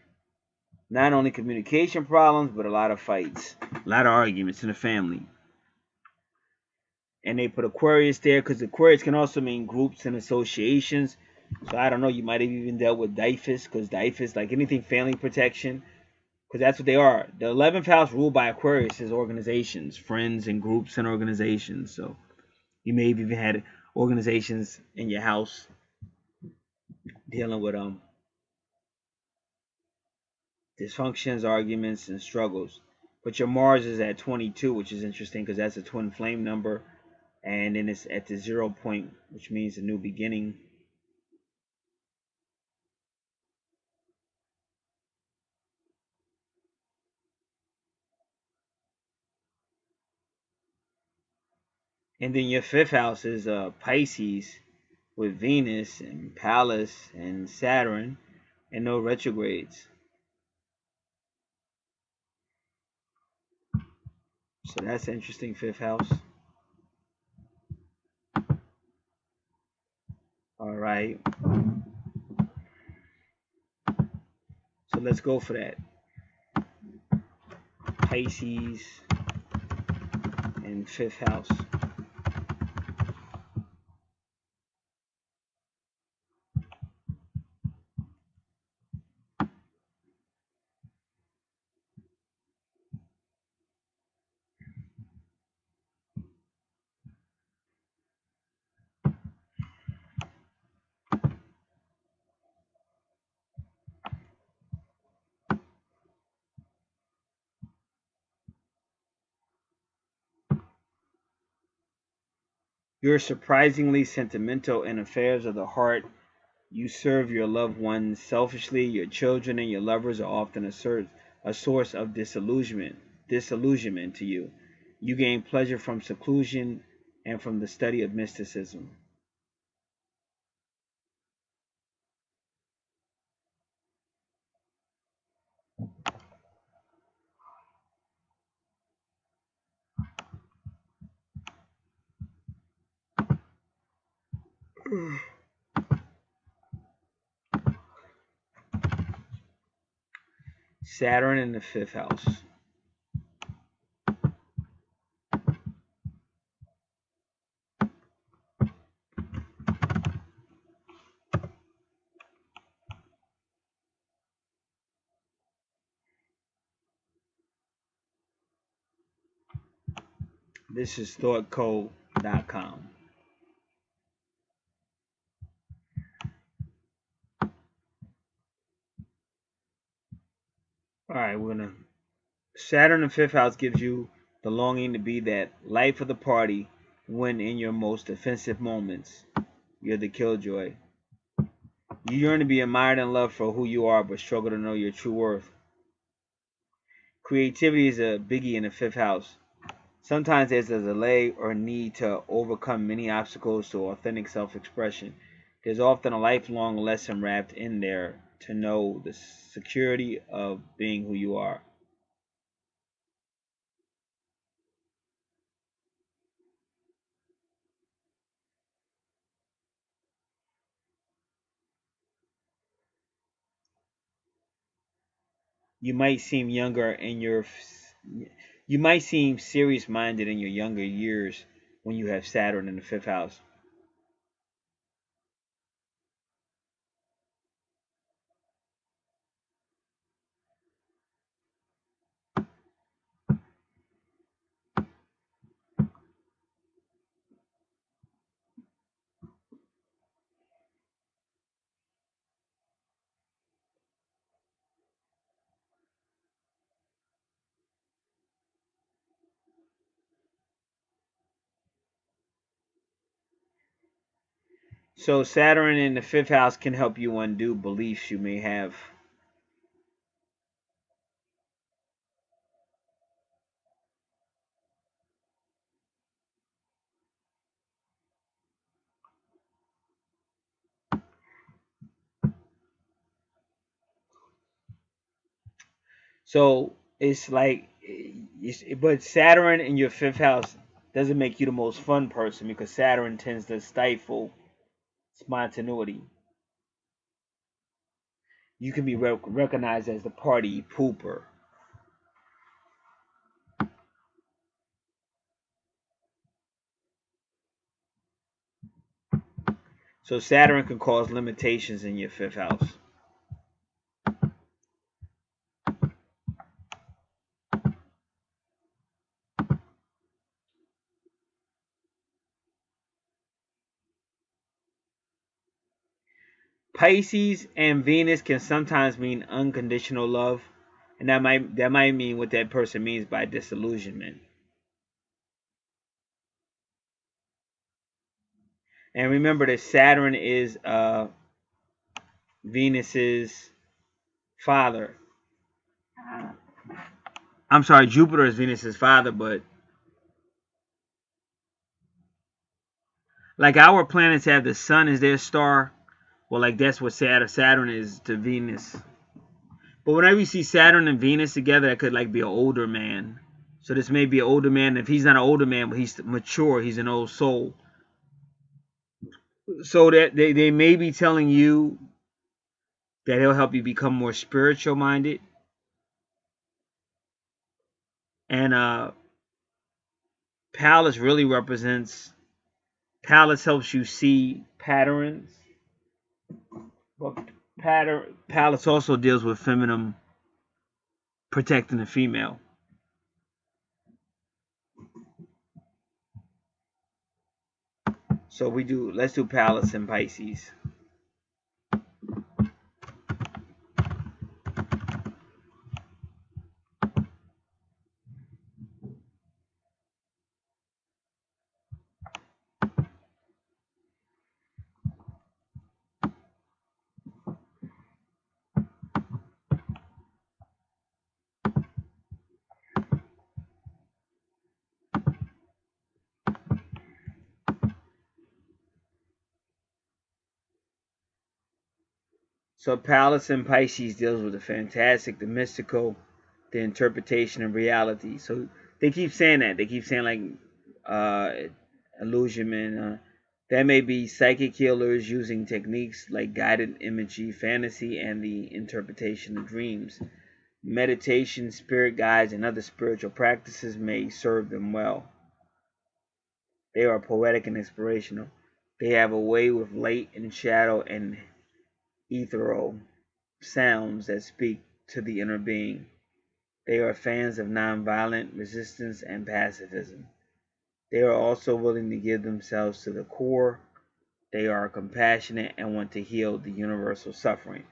not only communication problems but a lot of fights, a lot of arguments in the family. And they put Aquarius there because Aquarius can also mean groups and associations. So I don't know, you might have even dealt with Dyphus because Dyphus, like anything family protection, because that's what they are. The 11th house ruled by Aquarius is organizations, friends, and groups and organizations. So you may have even had organizations in your house dealing with dysfunctions, arguments, and struggles. But your Mars is at 22, which is interesting because that's a twin flame number. And then it's at the 0 point, which means a new beginning. And then your fifth house is Pisces with Venus and Pallas and Saturn and no retrogrades. So that's interesting, fifth house. All right. So let's go for that. Pisces and fifth house. You're surprisingly sentimental in affairs of the heart. You serve your loved ones selfishly. Your children and your lovers are often a source of disillusionment to you. You gain pleasure from seclusion and from the study of mysticism. Saturn in the fifth house. This is thoughtcode.com. All right, we're gonna. Saturn in the fifth house gives you the longing to be that life of the party when in your most offensive moments. You're the killjoy. You yearn to be admired and loved for who you are, but struggle to know your true worth. Creativity is a biggie in the fifth house. Sometimes there's a delay or need to overcome many obstacles to authentic self expression. There's often a lifelong lesson wrapped in there to know the security of being who you are. You might seem younger in your you might seem serious minded in your younger years when you have Saturn in the fifth house. So Saturn in the fifth house can help you undo beliefs you may have. So it's like, but Saturn in your fifth house doesn't make you the most fun person because Saturn tends to stifle spontaneity. You can be recognized as the party pooper. So Saturn can cause limitations in your fifth house. Pisces and Venus can sometimes mean unconditional love, and that might mean what that person means by disillusionment. And remember that Saturn is Venus's father. I'm sorry, Jupiter is Venus's father, but Like our planets have the sun as their star. Well, like that's what Saturn is to Venus. But whenever you see Saturn and Venus together, that could like be an older man. So this may be an older man. If he's not an older man, but he's mature, he's an old soul. So that they may be telling you that he'll help you become more spiritual minded. And Palace really represents, Palace helps you see patterns. But Palace also deals with feminine, protecting the female. So let's do Palace and Pisces. So Palace and Pisces deals with the fantastic, the mystical, the interpretation of reality. So they keep saying that. They keep saying like illusionment. That may be psychic healers using techniques like guided imagery, fantasy, and the interpretation of dreams. Meditation, spirit guides, and other spiritual practices may serve them well. They are poetic and inspirational. They have a way with light and shadow and ethereal sounds that speak to the inner being. They are fans of nonviolent resistance and pacifism. They are also willing to give themselves to the core. They are compassionate and want to heal the universal suffering.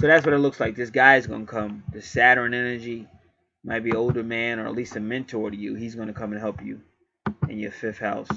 So that's what it looks like. This guy is going to come. The Saturn energy might be an older man or at least a mentor to you. He's going to come and help you in your fifth house.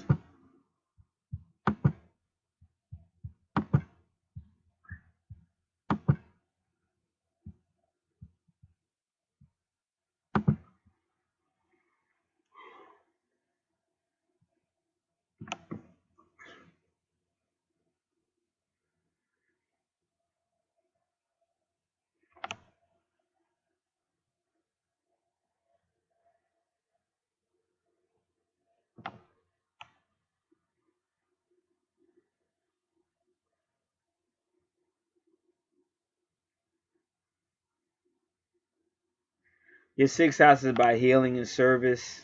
Your sixth house is by healing and service.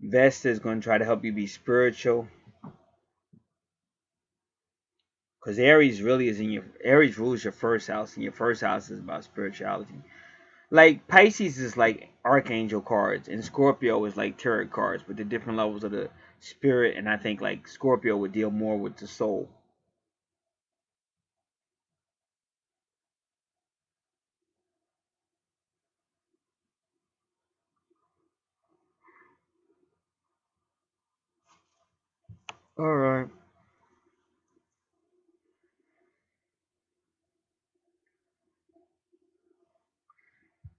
Vesta is going to try to help you be spiritual. Because Aries really is Aries rules your first house, and your first house is about spirituality. Like Pisces is like Archangel cards, and Scorpio is like tarot cards, but the different levels of the spirit. And I think like Scorpio would deal more with the soul. All right.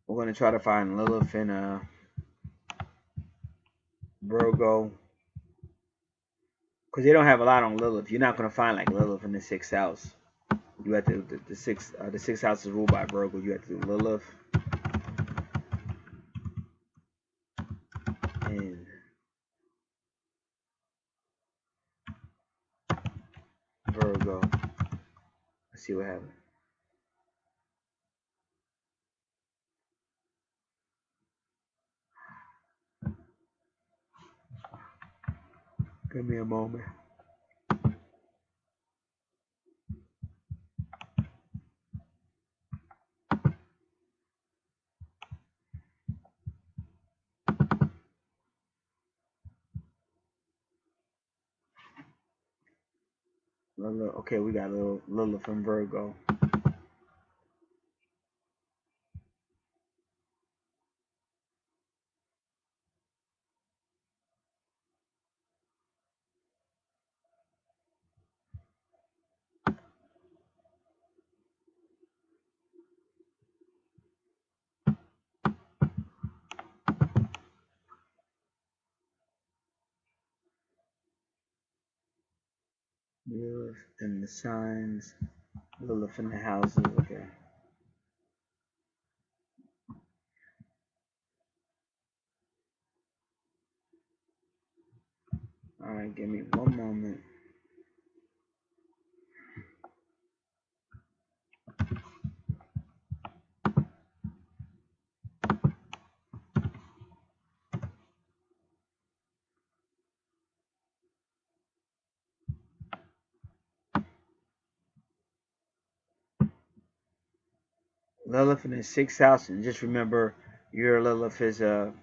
We're gonna try to find Lilith in Virgo, because they don't have a lot on Lilith. You're not gonna find like Lilith in the sixth house. You have to the sixth house is ruled by Virgo. You have to do Lilith and Virgo. Let's see what happens. Give me a moment. Lilith. Okay, we got Lilith from Virgo. Lilith in the signs. Lilith in the houses. Okay. Alright, give me one moment. Lilith in the 6th house, and just remember your Lilith is a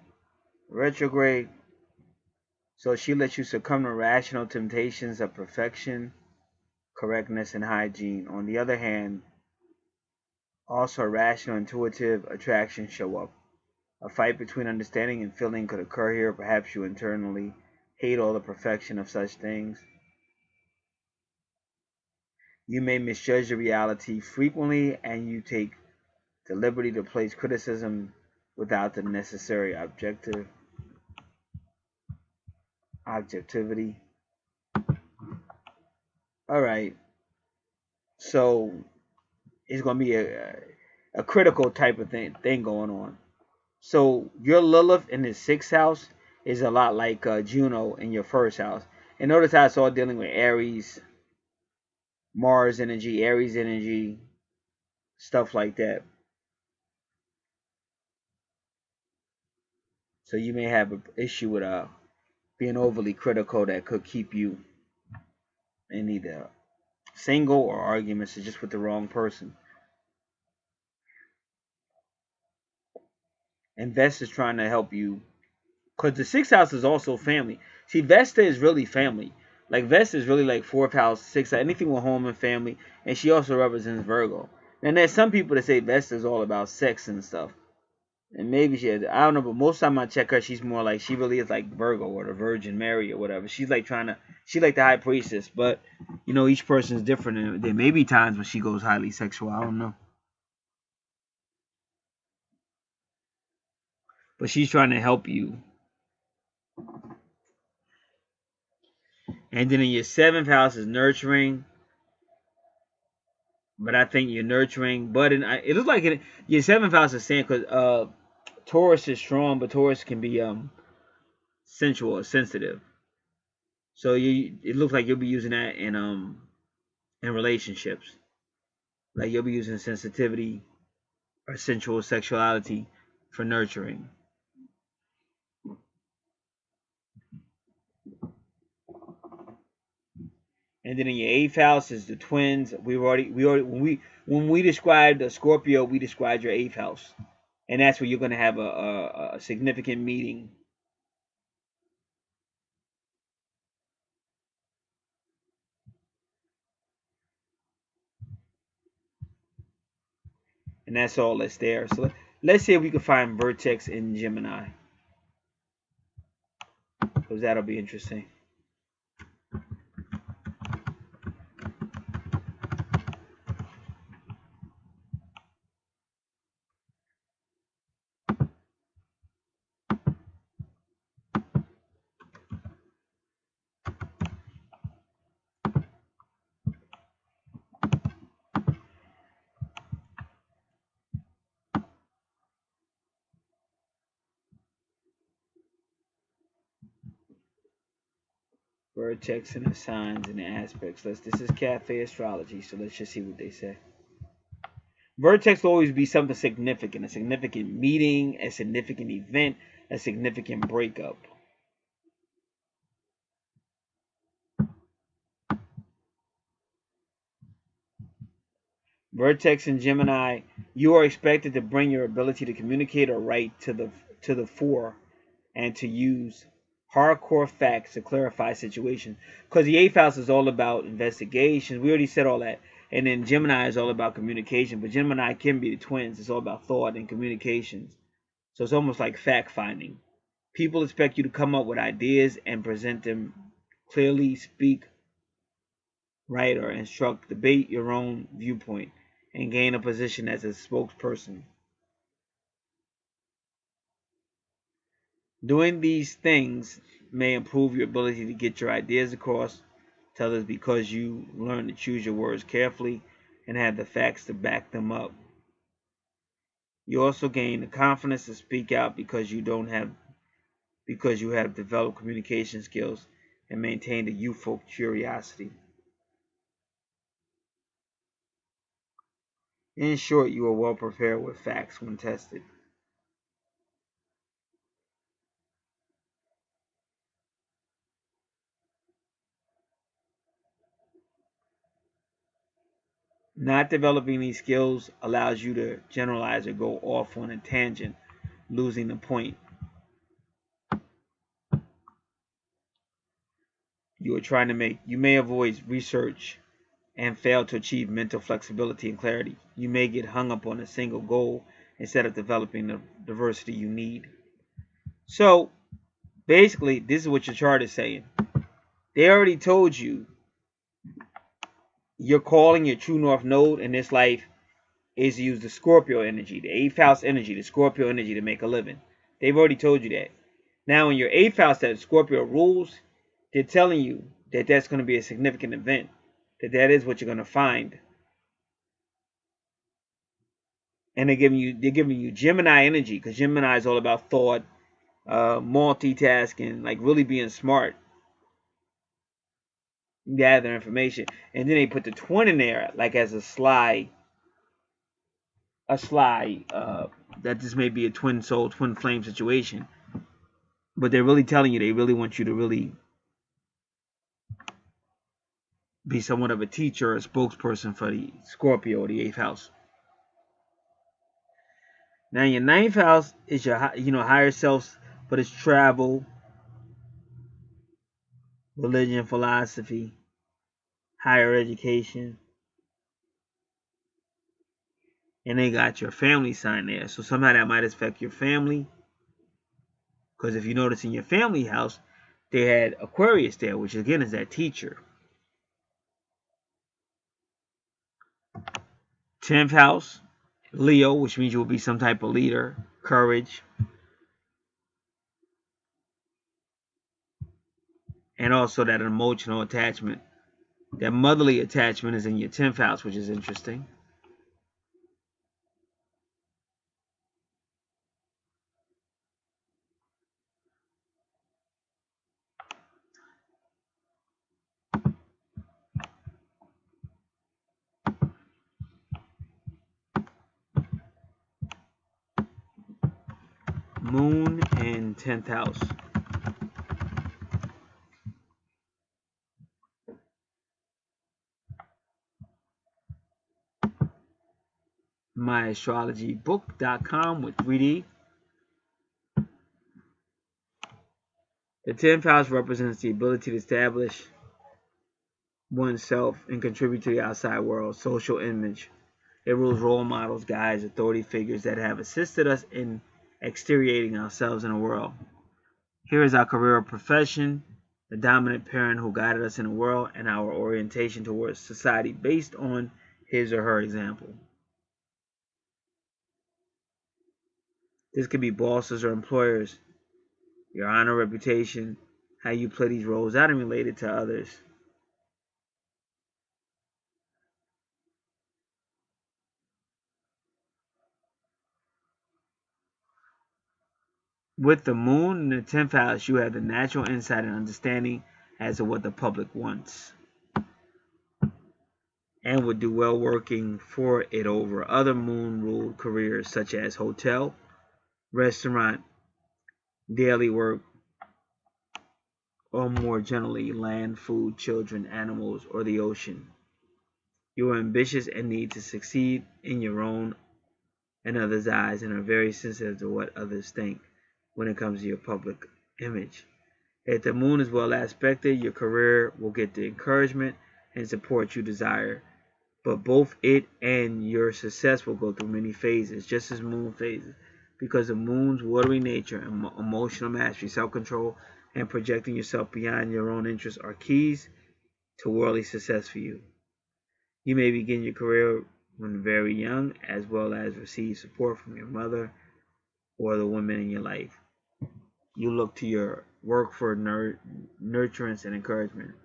retrograde, so she lets you succumb to rational temptations of perfection, correctness, and hygiene. On the other hand, also rational, intuitive attractions show up. A fight between understanding and feeling could occur here. Perhaps you internally hate all the perfection of such things. You may misjudge the reality frequently, and you take the liberty to place criticism without the necessary objectivity. All right, so it's going to be a critical type of thing going on. So your Lilith in the 6th house is a lot like Juno in your 1st house. And notice how it's all dealing with Aries, Mars energy, Aries energy, stuff like that. So you may have an issue with being overly critical that could keep you in either single or arguments or just with the wrong person. And Vesta is trying to help you because the 6th house is also family. See, Vesta is really family. Like Vesta is really like 4th house, 6th house, anything with home and family. And she also represents Virgo. And there's some people that say Vesta is all about sex and stuff. And maybe she has, I don't know, but most time I check her, she's more like, she really is like Virgo or the Virgin Mary or whatever. She's like she like the high priestess, but you know, each person is different. And there may be times when she goes highly sexual. I don't know. But she's trying to help you. And then in your 7th house is nurturing. But I think you're nurturing. But it looks like your 7th house is saying because Taurus is strong, but Taurus can be sensual or sensitive. So it looks like you'll be using that in relationships. Like you'll be using sensitivity or sensual sexuality for nurturing. And then in your 8th house is the twins. We already when we described the Scorpio, we described your 8th house, and that's where you're going to have a significant meeting. And that's all that's there. So let's see if we can find vertex in Gemini, because that'll be interesting. Vertex and the signs and the aspects. This is cafe astrology, so let's just see what they say. Vertex will always be something significant, a significant meeting, a significant event, a significant breakup. Vertex and Gemini, you are expected to bring your ability to communicate or write to the fore, and to use hardcore facts to clarify situations. Because the 8th house is all about investigations. We already said all that. And then Gemini is all about communication. But Gemini can be the twins. It's all about thought and communications. So it's almost like fact finding. People expect you to come up with ideas and present them clearly, speak, write, or instruct, debate your own viewpoint, and gain a position as a spokesperson. Doing these things may improve your ability to get your ideas across to others because you learn to choose your words carefully and have the facts to back them up. You also gain the confidence to speak out because you have developed communication skills and maintained a youthful curiosity. In short, you are well prepared with facts when tested. Not developing these skills allows you to generalize or go off on a tangent, losing the point you are trying to make. You may avoid research and fail to achieve mental flexibility and clarity. You may get hung up on a single goal instead of developing the diversity you need. So, basically, this is what your chart is saying. They already told you your calling, your true north node in this life is to use the Scorpio energy, the 8th house energy, the Scorpio energy to make a living. They've already told you that. Now, in your 8th house that Scorpio rules, they're telling you that that's going to be a significant event, that is what you're going to find. And they're giving you Gemini energy, because Gemini is all about thought, multitasking, like really being smart, gather information. And then they put the twin in there, like as a sly, that this may be a twin soul, twin flame situation. But they're really telling you, they really want you to really be somewhat of a teacher or a spokesperson for the Scorpio or the 8th house. Now your 9th house is your higher self, but it's travel, religion, philosophy, higher education, and they got your family sign there. So somehow that might affect your family, because if you notice in your family house, they had Aquarius there, which again is that teacher. 10th house, Leo, which means you will be some type of leader, courage, and also that emotional attachment. That motherly attachment is in your 10th house, which is interesting. Moon and 10th house. MyAstrologyBook.com with 3D. The 10th house represents the ability to establish oneself and contribute to the outside world, social image. It rules role models, guides, authority figures that have assisted us in exteriorizating ourselves in the world. Here is our career or profession, the dominant parent who guided us in the world, and our orientation towards society based on his or her example. This could be bosses or employers, your honor, reputation, how you play these roles out and related to others. With the moon in the 10th house, you have the natural insight and understanding as to what the public wants, and would do well working for it over other moon-ruled careers such as hotel, restaurant, daily work, or more generally land, food, children, animals, or the ocean. You are ambitious and need to succeed in your own and others' eyes, and are very sensitive to what others think when it comes to your public image. If the moon is well aspected, your career will get the encouragement and support you desire, but both it and your success will go through many phases, just as moon phases, because the moon's watery nature and emotional mastery, self-control, and projecting yourself beyond your own interests are keys to worldly success for you. You may begin your career when very young, as well as receive support from your mother or the women in your life. You look to your work for nurturance and encouragement.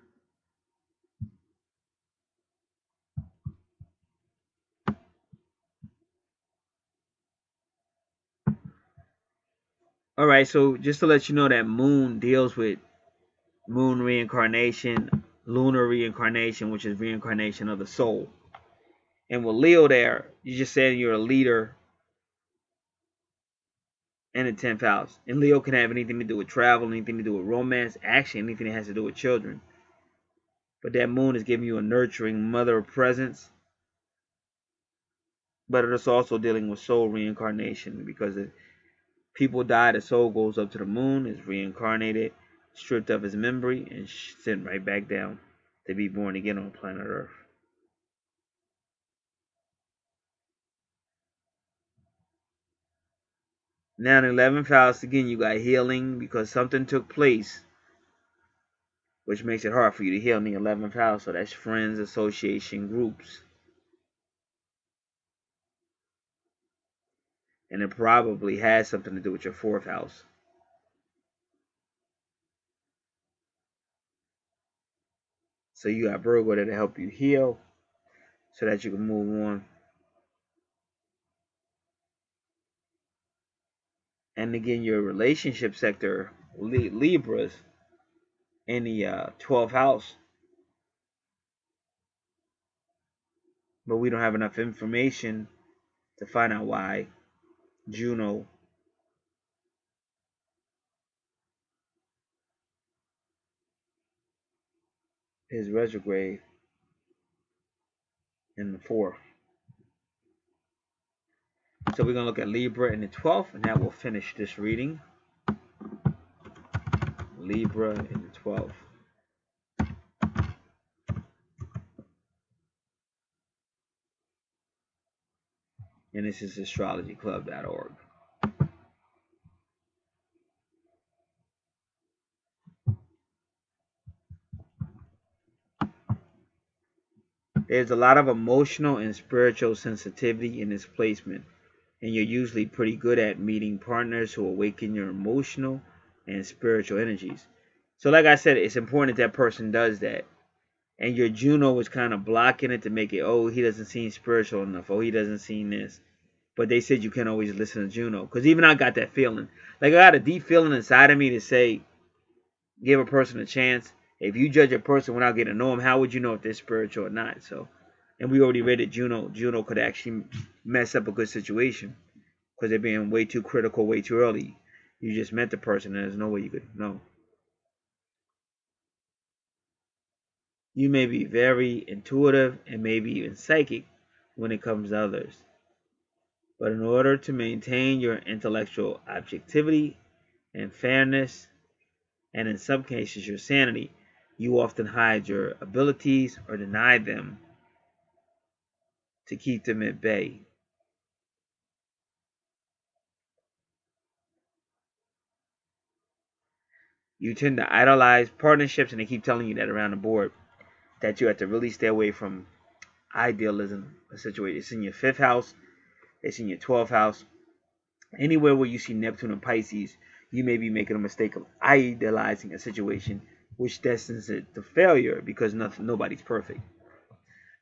right, so just to let you know that moon deals with moon reincarnation, lunar reincarnation, which is reincarnation of the soul. And with Leo there, you're just saying you're a leader in the 10th house. And Leo can have anything to do with travel, anything to do with romance, actually anything that has to do with children. But that moon is giving you a nurturing mother presence. But it's also dealing with soul reincarnation, because if people die, the soul goes up to the moon, is reincarnated, stripped of his memory, and sent right back down to be born again on planet Earth. Now in the 11th house, again, you got healing because something took place, which makes it hard for you to heal in the 11th house. So that's friends, association, groups. And it probably has something to do with your 4th house. So you got Virgo there to help you heal so that you can move on. And again, your relationship sector, Libras, in the 12th house. But we don't have enough information to find out why Juno is retrograde in the 4th. So we're going to look at Libra in the 12th, and that will finish this reading. Libra in the 12th. And this is astrologyclub.org. There's a lot of emotional and spiritual sensitivity in this placement, and you're usually pretty good at meeting partners who awaken your emotional and spiritual energies. So like I said, it's important that person does that. And your Juno was kind of blocking it to make it, oh, he doesn't seem spiritual enough, oh, he doesn't seem this. But they said you can't always listen to Juno. Because even I got that feeling. Like, I got a deep feeling inside of me to say, give a person a chance. If you judge a person without getting to know them, how would you know if they're spiritual or not? So, and we already read that Juno could actually mess up a good situation. Because they're being way too critical, way too early. You just met the person and there's no way you could know. You may be very intuitive and maybe even psychic when it comes to others. But in order to maintain your intellectual objectivity and fairness, and in some cases your sanity, you often hide your abilities or deny them to keep them at bay. You tend to idolize partnerships, and they keep telling you that around the board, that you have to really stay away from idealism situation. It's in your 5th house, it's in your 12th house. Anywhere where you see Neptune and Pisces, you may be making a mistake of idealizing a situation, which destines it to failure because nobody's perfect.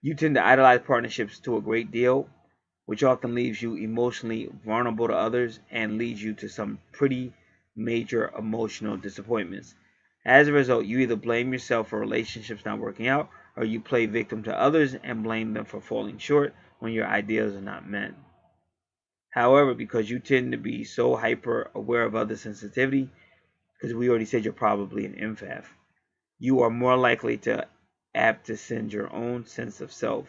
You tend to idolize partnerships to a great deal, which often leaves you emotionally vulnerable to others and leads you to some pretty major emotional disappointments. As a result, you either blame yourself for relationships not working out, or you play victim to others and blame them for falling short when your ideals are not met. However, because you tend to be so hyper aware of other sensitivity, because we already said you're probably an empath, you are more likely to apt to send your own sense of self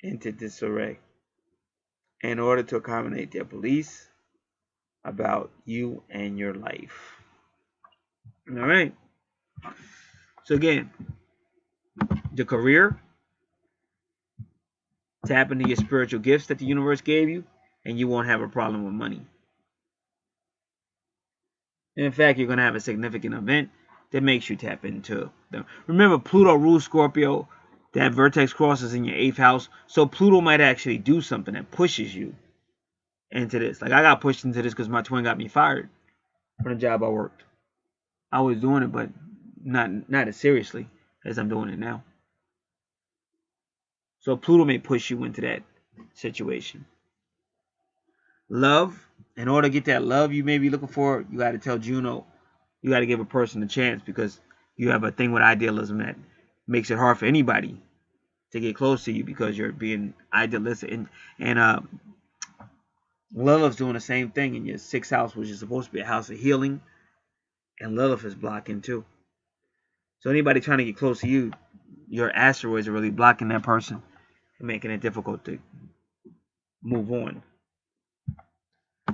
into disarray in order to accommodate their beliefs about you and your life. All right. So again, the career, tap into your spiritual gifts that the universe gave you, and you won't have a problem with money. In fact, you're going to have a significant event that makes you tap into them. Remember, Pluto rules Scorpio. That vertex crosses in your 8th house. So Pluto might actually do something that pushes you into this. Like, I got pushed into this because my twin got me fired from the job I worked. I was doing it, but not as seriously as I'm doing it now. So Pluto may push you into that situation. Love, in order to get that love you may be looking for, you got to tell Juno, you got to give a person a chance, because you have a thing with idealism that makes it hard for anybody to get close to you because you're being idealistic. And Lilith's doing the same thing in your 6th house, which is supposed to be a house of healing, and Lilith is blocking too. So anybody trying to get close to you, your asteroids are really blocking that person and making it difficult to move on.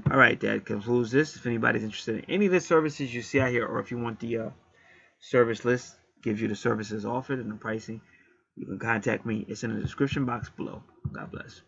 All right, that concludes this. If anybody's interested in any of the services you see out here, or if you want the service list, gives you the services offered and the pricing, you can contact me. It's in the description box below. God bless.